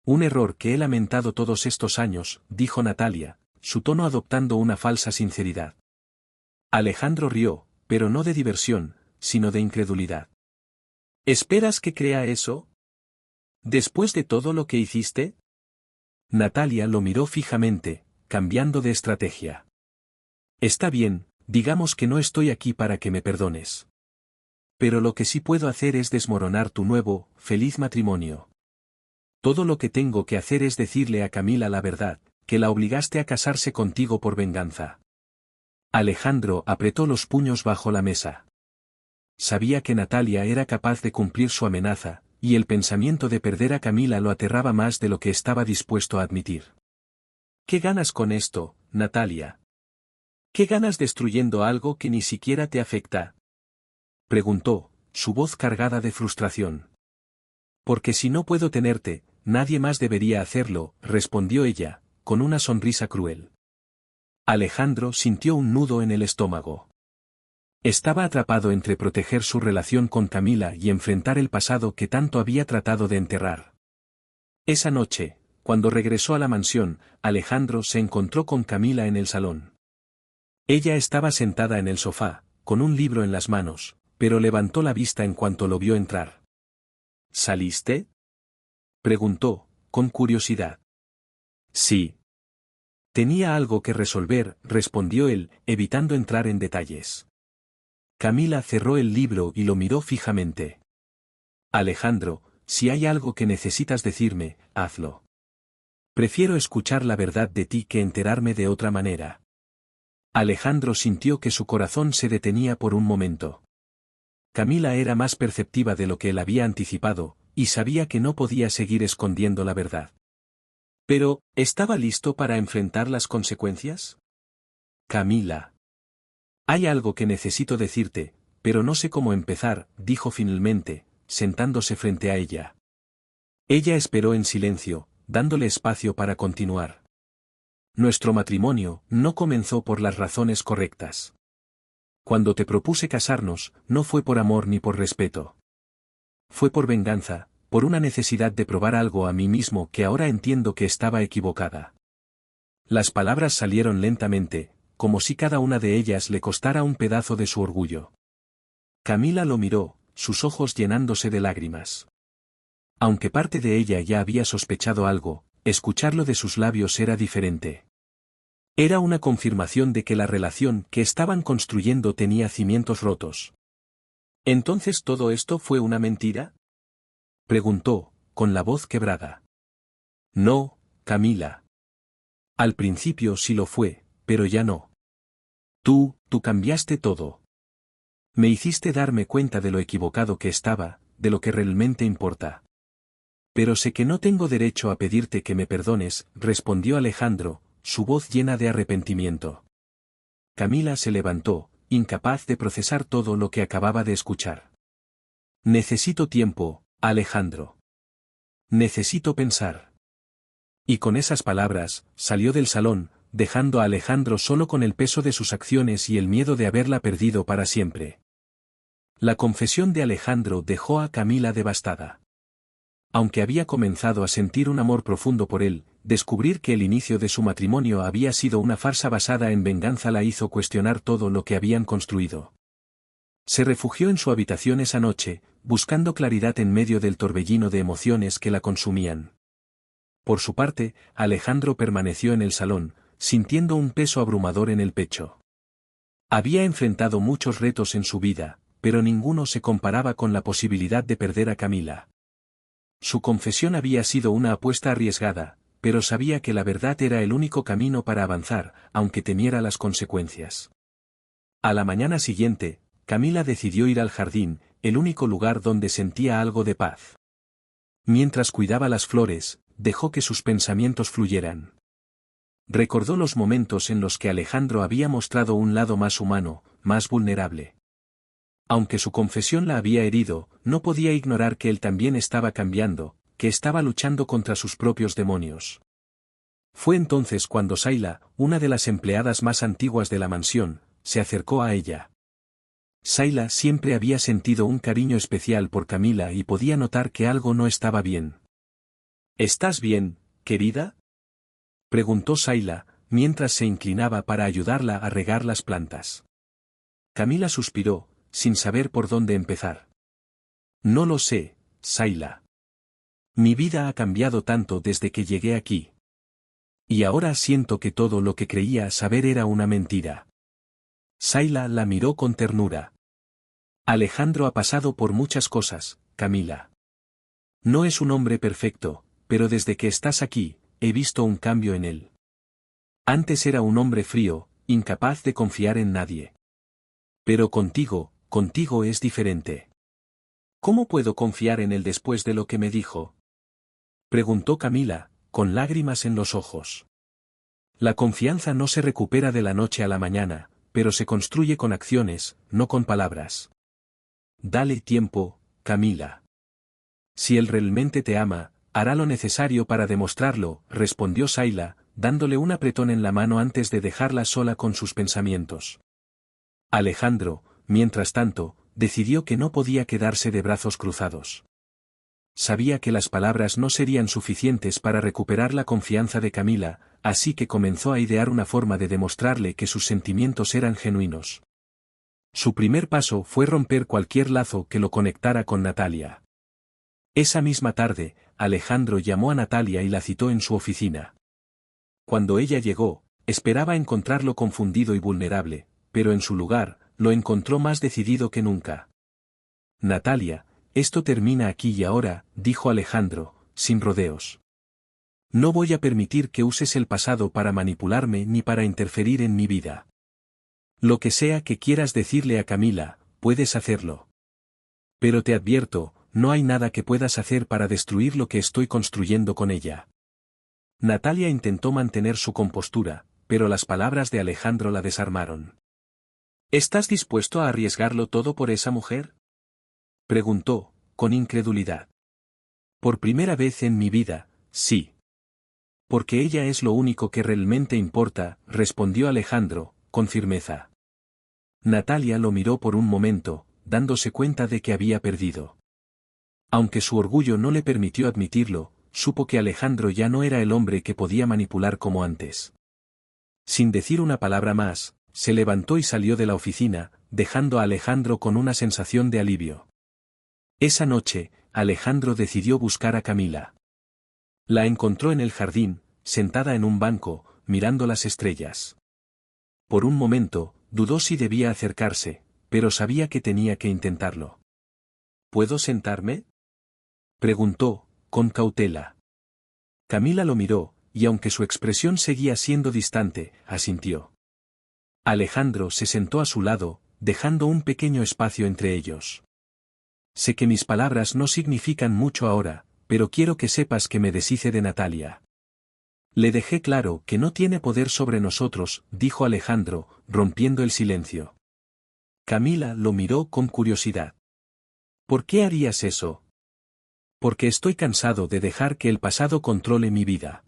Un error que he lamentado todos estos años, dijo Natalia, su tono adoptando una falsa sinceridad. Alejandro rió, pero no de diversión, sino de incredulidad. ¿Esperas que crea eso?, ¿después de todo lo que hiciste? Natalia lo miró fijamente, cambiando de estrategia. Está bien, digamos que no estoy aquí para que me perdones. Pero lo que sí puedo hacer es desmoronar tu nuevo, feliz matrimonio. Todo lo que tengo que hacer es decirle a Camila la verdad, que la obligaste a casarse contigo por venganza. Alejandro apretó los puños bajo la mesa. Sabía que Natalia era capaz de cumplir su amenaza, y el pensamiento de perder a Camila lo aterraba más de lo que estaba dispuesto a admitir. ¿Qué ganas con esto, Natalia? ¿Qué ganas destruyendo algo que ni siquiera te afecta? Preguntó, su voz cargada de frustración. Porque si no puedo tenerte, nadie más debería hacerlo, respondió ella, con una sonrisa cruel. Alejandro sintió un nudo en el estómago. Estaba atrapado entre proteger su relación con Camila y enfrentar el pasado que tanto había tratado de enterrar. Esa noche, cuando regresó a la mansión, Alejandro se encontró con Camila en el salón. Ella estaba sentada en el sofá, con un libro en las manos, pero levantó la vista en cuanto lo vio entrar. ¿Saliste?, preguntó, con curiosidad. Sí. Tenía algo que resolver, respondió él, evitando entrar en detalles. Camila cerró el libro y lo miró fijamente. Alejandro, si hay algo que necesitas decirme, hazlo. Prefiero escuchar la verdad de ti que enterarme de otra manera. Alejandro sintió que su corazón se detenía por un momento. Camila era más perceptiva de lo que él había anticipado, y sabía que no podía seguir escondiendo la verdad. Pero, ¿estaba listo para enfrentar las consecuencias? Camila. Hay algo que necesito decirte, pero no sé cómo empezar, dijo finalmente, sentándose frente a ella. Ella esperó en silencio, dándole espacio para continuar. Nuestro matrimonio no comenzó por las razones correctas. Cuando te propuse casarnos, no fue por amor ni por respeto. Fue por venganza, por una necesidad de probar algo a mí mismo que ahora entiendo que estaba equivocada. Las palabras salieron lentamente, como si cada una de ellas le costara un pedazo de su orgullo. Camila lo miró, sus ojos llenándose de lágrimas. Aunque parte de ella ya había sospechado algo, escucharlo de sus labios era diferente. Era una confirmación de que la relación que estaban construyendo tenía cimientos rotos. ¿Entonces todo esto fue una mentira?, preguntó, con la voz quebrada. No, Camila. Al principio sí lo fue, pero ya no. Tú cambiaste todo. Me hiciste darme cuenta de lo equivocado que estaba, de lo que realmente importa. Pero sé que no tengo derecho a pedirte que me perdones, respondió Alejandro, su voz llena de arrepentimiento. Camila se levantó, incapaz de procesar todo lo que acababa de escuchar. Necesito tiempo, Alejandro. Necesito pensar. Y con esas palabras, salió del salón, dejando a Alejandro solo con el peso de sus acciones y el miedo de haberla perdido para siempre. La confesión de Alejandro dejó a Camila devastada. Aunque había comenzado a sentir un amor profundo por él, descubrir que el inicio de su matrimonio había sido una farsa basada en venganza la hizo cuestionar todo lo que habían construido. Se refugió en su habitación esa noche, buscando claridad en medio del torbellino de emociones que la consumían. Por su parte, Alejandro permaneció en el salón, sintiendo un peso abrumador en el pecho. Había enfrentado muchos retos en su vida, pero ninguno se comparaba con la posibilidad de perder a Camila. Su confesión había sido una apuesta arriesgada, pero sabía que la verdad era el único camino para avanzar, aunque temiera las consecuencias. A la mañana siguiente, Camila decidió ir al jardín, el único lugar donde sentía algo de paz. Mientras cuidaba las flores, dejó que sus pensamientos fluyeran. Recordó los momentos en los que Alejandro había mostrado un lado más humano, más vulnerable. Aunque su confesión la había herido, no podía ignorar que él también estaba cambiando, que estaba luchando contra sus propios demonios. Fue entonces cuando Sayla, una de las empleadas más antiguas de la mansión, se acercó a ella. Sayla siempre había sentido un cariño especial por Camila y podía notar que algo no estaba bien. ¿Estás bien, querida?, preguntó Sayla, mientras se inclinaba para ayudarla a regar las plantas. Camila suspiró, sin saber por dónde empezar. No lo sé, Sayla. Mi vida ha cambiado tanto desde que llegué aquí. Y ahora siento que todo lo que creía saber era una mentira. Sayla la miró con ternura. Alejandro ha pasado por muchas cosas, Camila. No es un hombre perfecto, pero desde que estás aquí, he visto un cambio en él. Antes era un hombre frío, incapaz de confiar en nadie. Pero contigo es diferente. ¿Cómo puedo confiar en él después de lo que me dijo? Preguntó Camila, con lágrimas en los ojos. La confianza no se recupera de la noche a la mañana, pero se construye con acciones, no con palabras. Dale tiempo, Camila. Si él realmente te ama, hará lo necesario para demostrarlo, respondió Sayla, dándole un apretón en la mano antes de dejarla sola con sus pensamientos. Alejandro, mientras tanto, decidió que no podía quedarse de brazos cruzados. Sabía que las palabras no serían suficientes para recuperar la confianza de Camila, así que comenzó a idear una forma de demostrarle que sus sentimientos eran genuinos. Su primer paso fue romper cualquier lazo que lo conectara con Natalia. Esa misma tarde, Alejandro llamó a Natalia y la citó en su oficina. Cuando ella llegó, esperaba encontrarlo confundido y vulnerable, pero en su lugar, lo encontró más decidido que nunca. Natalia, esto termina aquí y ahora, dijo Alejandro, sin rodeos. No voy a permitir que uses el pasado para manipularme ni para interferir en mi vida. Lo que sea que quieras decirle a Camila, puedes hacerlo. Pero te advierto, no hay nada que puedas hacer para destruir lo que estoy construyendo con ella. Natalia intentó mantener su compostura, pero las palabras de Alejandro la desarmaron. ¿Estás dispuesto a arriesgarlo todo por esa mujer? Preguntó, con incredulidad. Por primera vez en mi vida, sí. Porque ella es lo único que realmente importa, respondió Alejandro, con firmeza. Natalia lo miró por un momento, dándose cuenta de que había perdido. Aunque su orgullo no le permitió admitirlo, supo que Alejandro ya no era el hombre que podía manipular como antes. Sin decir una palabra más, se levantó y salió de la oficina, dejando a Alejandro con una sensación de alivio. Esa noche, Alejandro decidió buscar a Camila. La encontró en el jardín, sentada en un banco, mirando las estrellas. Por un momento, dudó si debía acercarse, pero sabía que tenía que intentarlo. ¿Puedo sentarme?, preguntó, con cautela. Camila lo miró, y aunque su expresión seguía siendo distante, asintió. Alejandro se sentó a su lado, dejando un pequeño espacio entre ellos. Sé que mis palabras no significan mucho ahora, pero quiero que sepas que me deshice de Natalia. Le dejé claro que no tiene poder sobre nosotros, dijo Alejandro, rompiendo el silencio. Camila lo miró con curiosidad. ¿Por qué harías eso? Porque estoy cansado de dejar que el pasado controle mi vida.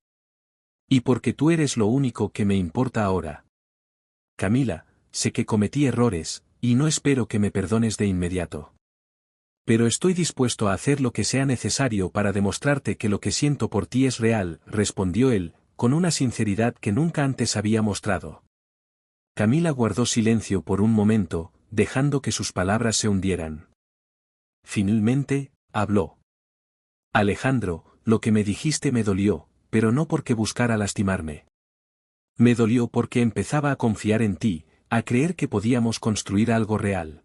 Y porque tú eres lo único que me importa ahora. Camila, sé que cometí errores, y no espero que me perdones de inmediato. Pero estoy dispuesto a hacer lo que sea necesario para demostrarte que lo que siento por ti es real, respondió él, con una sinceridad que nunca antes había mostrado. Camila guardó silencio por un momento, dejando que sus palabras se hundieran. Finalmente, habló. Alejandro, lo que me dijiste me dolió, pero no porque buscara lastimarme. Me dolió porque empezaba a confiar en ti, a creer que podíamos construir algo real.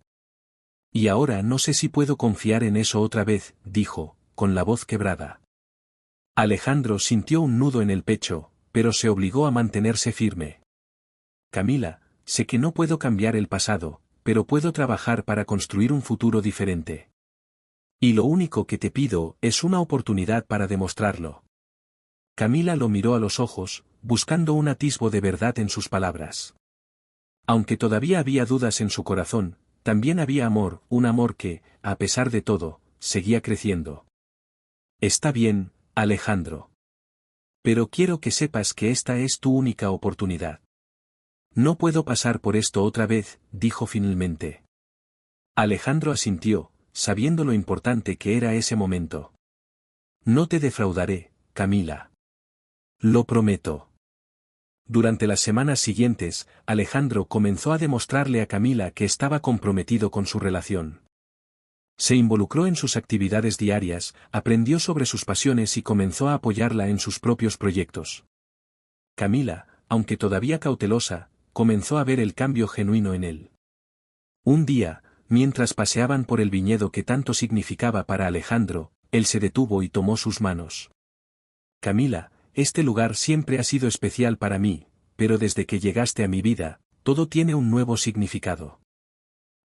Y ahora no sé si puedo confiar en eso otra vez, dijo, con la voz quebrada. Alejandro sintió un nudo en el pecho, pero se obligó a mantenerse firme. Camila, sé que no puedo cambiar el pasado, pero puedo trabajar para construir un futuro diferente. Y lo único que te pido es una oportunidad para demostrarlo. Camila lo miró a los ojos, buscando un atisbo de verdad en sus palabras. Aunque todavía había dudas en su corazón, también había amor, un amor que, a pesar de todo, seguía creciendo. Está bien, Alejandro. Pero quiero que sepas que esta es tu única oportunidad. No puedo pasar por esto otra vez, dijo finalmente. Alejandro asintió, sabiendo lo importante que era ese momento. No te defraudaré, Camila. Lo prometo. Durante las semanas siguientes, Alejandro comenzó a demostrarle a Camila que estaba comprometido con su relación. Se involucró en sus actividades diarias, aprendió sobre sus pasiones y comenzó a apoyarla en sus propios proyectos. Camila, aunque todavía cautelosa, comenzó a ver el cambio genuino en él. Un día, mientras paseaban por el viñedo que tanto significaba para Alejandro, él se detuvo y tomó sus manos. Camila, este lugar siempre ha sido especial para mí, pero desde que llegaste a mi vida, todo tiene un nuevo significado.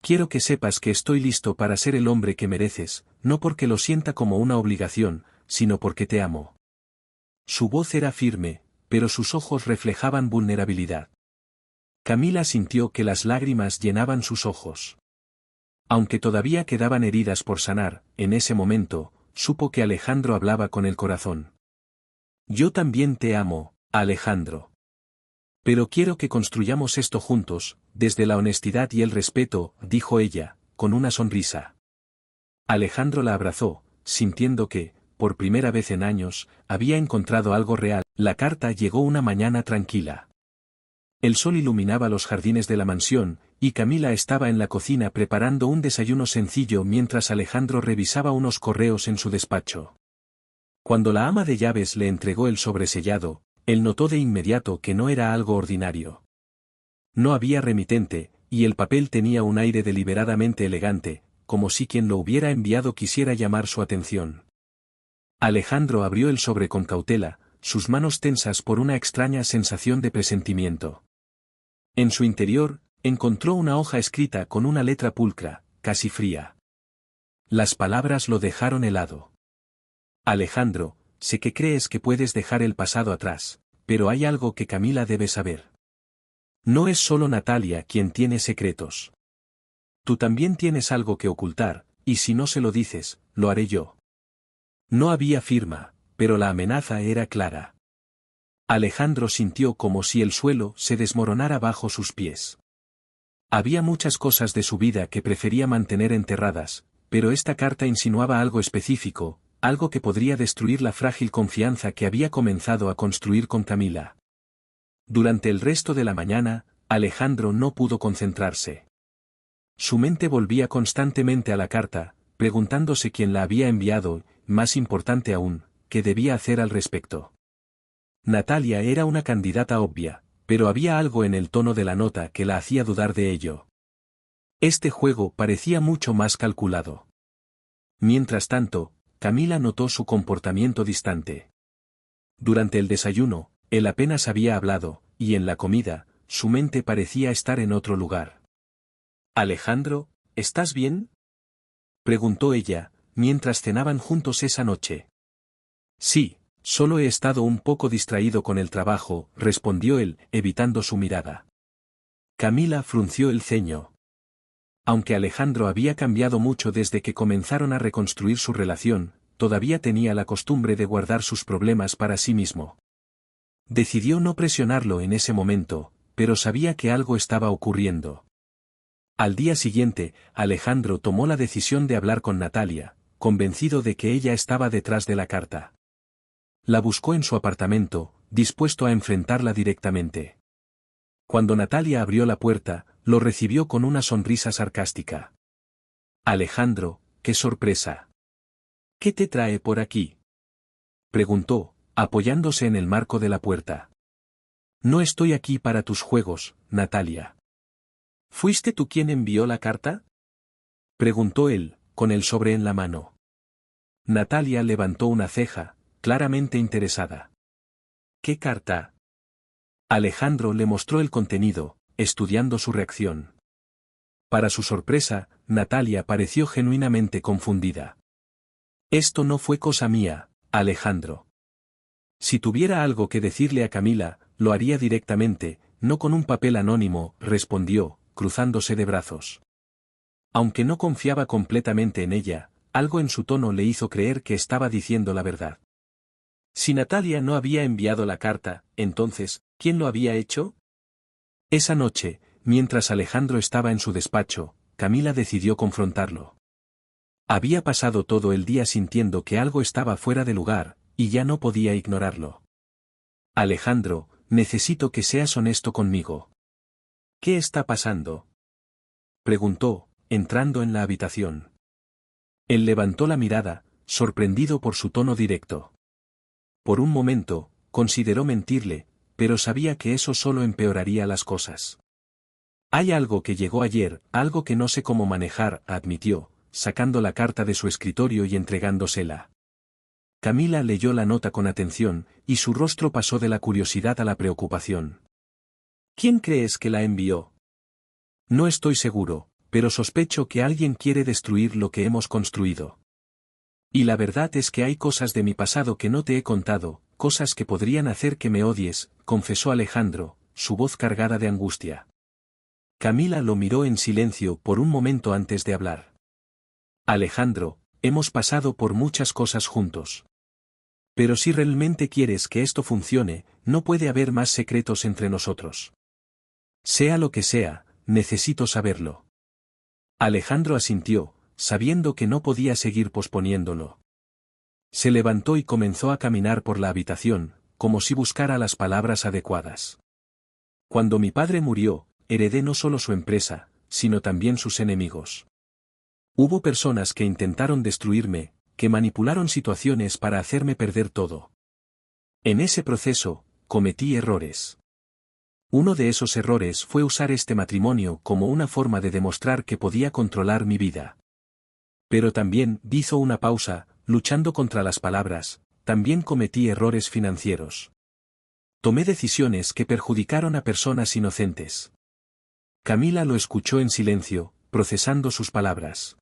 Quiero que sepas que estoy listo para ser el hombre que mereces, no porque lo sienta como una obligación, sino porque te amo. Su voz era firme, pero sus ojos reflejaban vulnerabilidad. Camila sintió que las lágrimas llenaban sus ojos. Aunque todavía quedaban heridas por sanar, en ese momento, supo que Alejandro hablaba con el corazón. Yo también te amo, Alejandro. Pero quiero que construyamos esto juntos, desde la honestidad y el respeto, dijo ella, con una sonrisa. Alejandro la abrazó, sintiendo que, por primera vez en años, había encontrado algo real. La carta llegó una mañana tranquila. El sol iluminaba los jardines de la mansión, y Camila estaba en la cocina preparando un desayuno sencillo mientras Alejandro revisaba unos correos en su despacho. Cuando la ama de llaves le entregó el sobresellado, él notó de inmediato que no era algo ordinario. No había remitente, y el papel tenía un aire deliberadamente elegante, como si quien lo hubiera enviado quisiera llamar su atención. Alejandro abrió el sobre con cautela, sus manos tensas por una extraña sensación de presentimiento. En su interior, encontró una hoja escrita con una letra pulcra, casi fría. Las palabras lo dejaron helado. Alejandro, sé que crees que puedes dejar el pasado atrás, pero hay algo que Camila debe saber. No es solo Natalia quien tiene secretos. Tú también tienes algo que ocultar, y si no se lo dices, lo haré yo. No había firma, pero la amenaza era clara. Alejandro sintió como si el suelo se desmoronara bajo sus pies. Había muchas cosas de su vida que prefería mantener enterradas, pero esta carta insinuaba algo específico, algo que podría destruir la frágil confianza que había comenzado a construir con Camila. Durante el resto de la mañana, Alejandro no pudo concentrarse. Su mente volvía constantemente a la carta, preguntándose quién la había enviado, más importante aún, qué debía hacer al respecto. Natalia era una candidata obvia, pero había algo en el tono de la nota que la hacía dudar de ello. Este juego parecía mucho más calculado. Mientras tanto, Camila notó su comportamiento distante. Durante el desayuno, él apenas había hablado, y en la comida, su mente parecía estar en otro lugar. «Alejandro, ¿estás bien?», preguntó ella, mientras cenaban juntos esa noche. «Sí, solo he estado un poco distraído con el trabajo», respondió él, evitando su mirada. Camila frunció el ceño. Aunque Alejandro había cambiado mucho desde que comenzaron a reconstruir su relación, todavía tenía la costumbre de guardar sus problemas para sí mismo. Decidió no presionarlo en ese momento, pero sabía que algo estaba ocurriendo. Al día siguiente, Alejandro tomó la decisión de hablar con Natalia, convencido de que ella estaba detrás de la carta. La buscó en su apartamento, dispuesto a enfrentarla directamente. Cuando Natalia abrió la puerta, lo recibió con una sonrisa sarcástica. «Alejandro, qué sorpresa. ¿Qué te trae por aquí?», preguntó, apoyándose en el marco de la puerta. «No estoy aquí para tus juegos, Natalia». «¿Fuiste tú quien envió la carta?», preguntó él, con el sobre en la mano. Natalia levantó una ceja, claramente interesada. «¿Qué carta?». Alejandro le mostró el contenido, estudiando su reacción. Para su sorpresa, Natalia pareció genuinamente confundida. «Esto no fue cosa mía, Alejandro. Si tuviera algo que decirle a Camila, lo haría directamente, no con un papel anónimo», respondió, cruzándose de brazos. Aunque no confiaba completamente en ella, algo en su tono le hizo creer que estaba diciendo la verdad. Si Natalia no había enviado la carta, entonces, ¿quién lo había hecho? Esa noche, mientras Alejandro estaba en su despacho, Camila decidió confrontarlo. Había pasado todo el día sintiendo que algo estaba fuera de lugar, y ya no podía ignorarlo. «Alejandro, necesito que seas honesto conmigo. ¿Qué está pasando?», preguntó, entrando en la habitación. Él levantó la mirada, sorprendido por su tono directo. Por un momento, consideró mentirle, pero sabía que eso solo empeoraría las cosas. Hay algo que llegó ayer, algo que no sé cómo manejar, admitió, sacando la carta de su escritorio y entregándosela. Camila leyó la nota con atención, y su rostro pasó de la curiosidad a la preocupación. ¿Quién crees que la envió? No estoy seguro, pero sospecho que alguien quiere destruir lo que hemos construido. Y la verdad es que hay cosas de mi pasado que no te he contado, cosas que podrían hacer que me odies, confesó Alejandro, su voz cargada de angustia. Camila lo miró en silencio por un momento antes de hablar. Alejandro, hemos pasado por muchas cosas juntos. Pero si realmente quieres que esto funcione, no puede haber más secretos entre nosotros. Sea lo que sea, necesito saberlo. Alejandro asintió, sabiendo que no podía seguir posponiéndolo. Se levantó y comenzó a caminar por la habitación, como si buscara las palabras adecuadas. Cuando mi padre murió, heredé no solo su empresa, sino también sus enemigos. Hubo personas que intentaron destruirme, que manipularon situaciones para hacerme perder todo. En ese proceso, cometí errores. Uno de esos errores fue usar este matrimonio como una forma de demostrar que podía controlar mi vida. Pero también, hizo una pausa, luchando contra las palabras, también cometí errores financieros. Tomé decisiones que perjudicaron a personas inocentes. Camila lo escuchó en silencio, procesando sus palabras.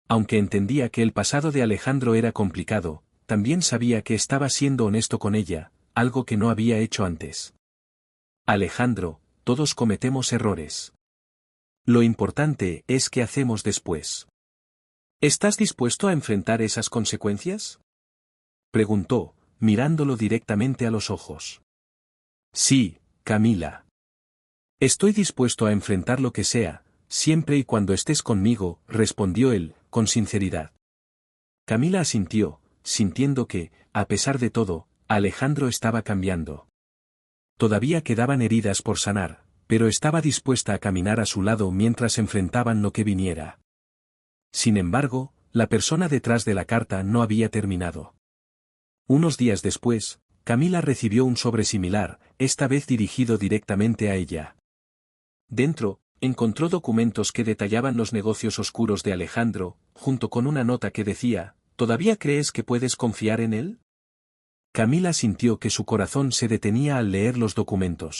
Aunque entendía que el pasado de Alejandro era complicado, también sabía que estaba siendo honesto con ella, algo que no había hecho antes. Alejandro, todos cometemos errores. Lo importante es qué hacemos después. ¿Estás dispuesto a enfrentar esas consecuencias? Preguntó, mirándolo directamente a los ojos. Sí, Camila. Estoy dispuesto a enfrentar lo que sea, siempre y cuando estés conmigo, respondió él, con sinceridad. Camila asintió, sintiendo que, a pesar de todo, Alejandro estaba cambiando. Todavía quedaban heridas por sanar, pero estaba dispuesta a caminar a su lado mientras enfrentaban lo que viniera. Sin embargo, la persona detrás de la carta no había terminado. Unos días después, Camila recibió un sobre similar, esta vez dirigido directamente a ella. Dentro, encontró documentos que detallaban los negocios oscuros de Alejandro, junto con una nota que decía, ¿todavía crees que puedes confiar en él? Camila sintió que su corazón se detenía al leer los documentos.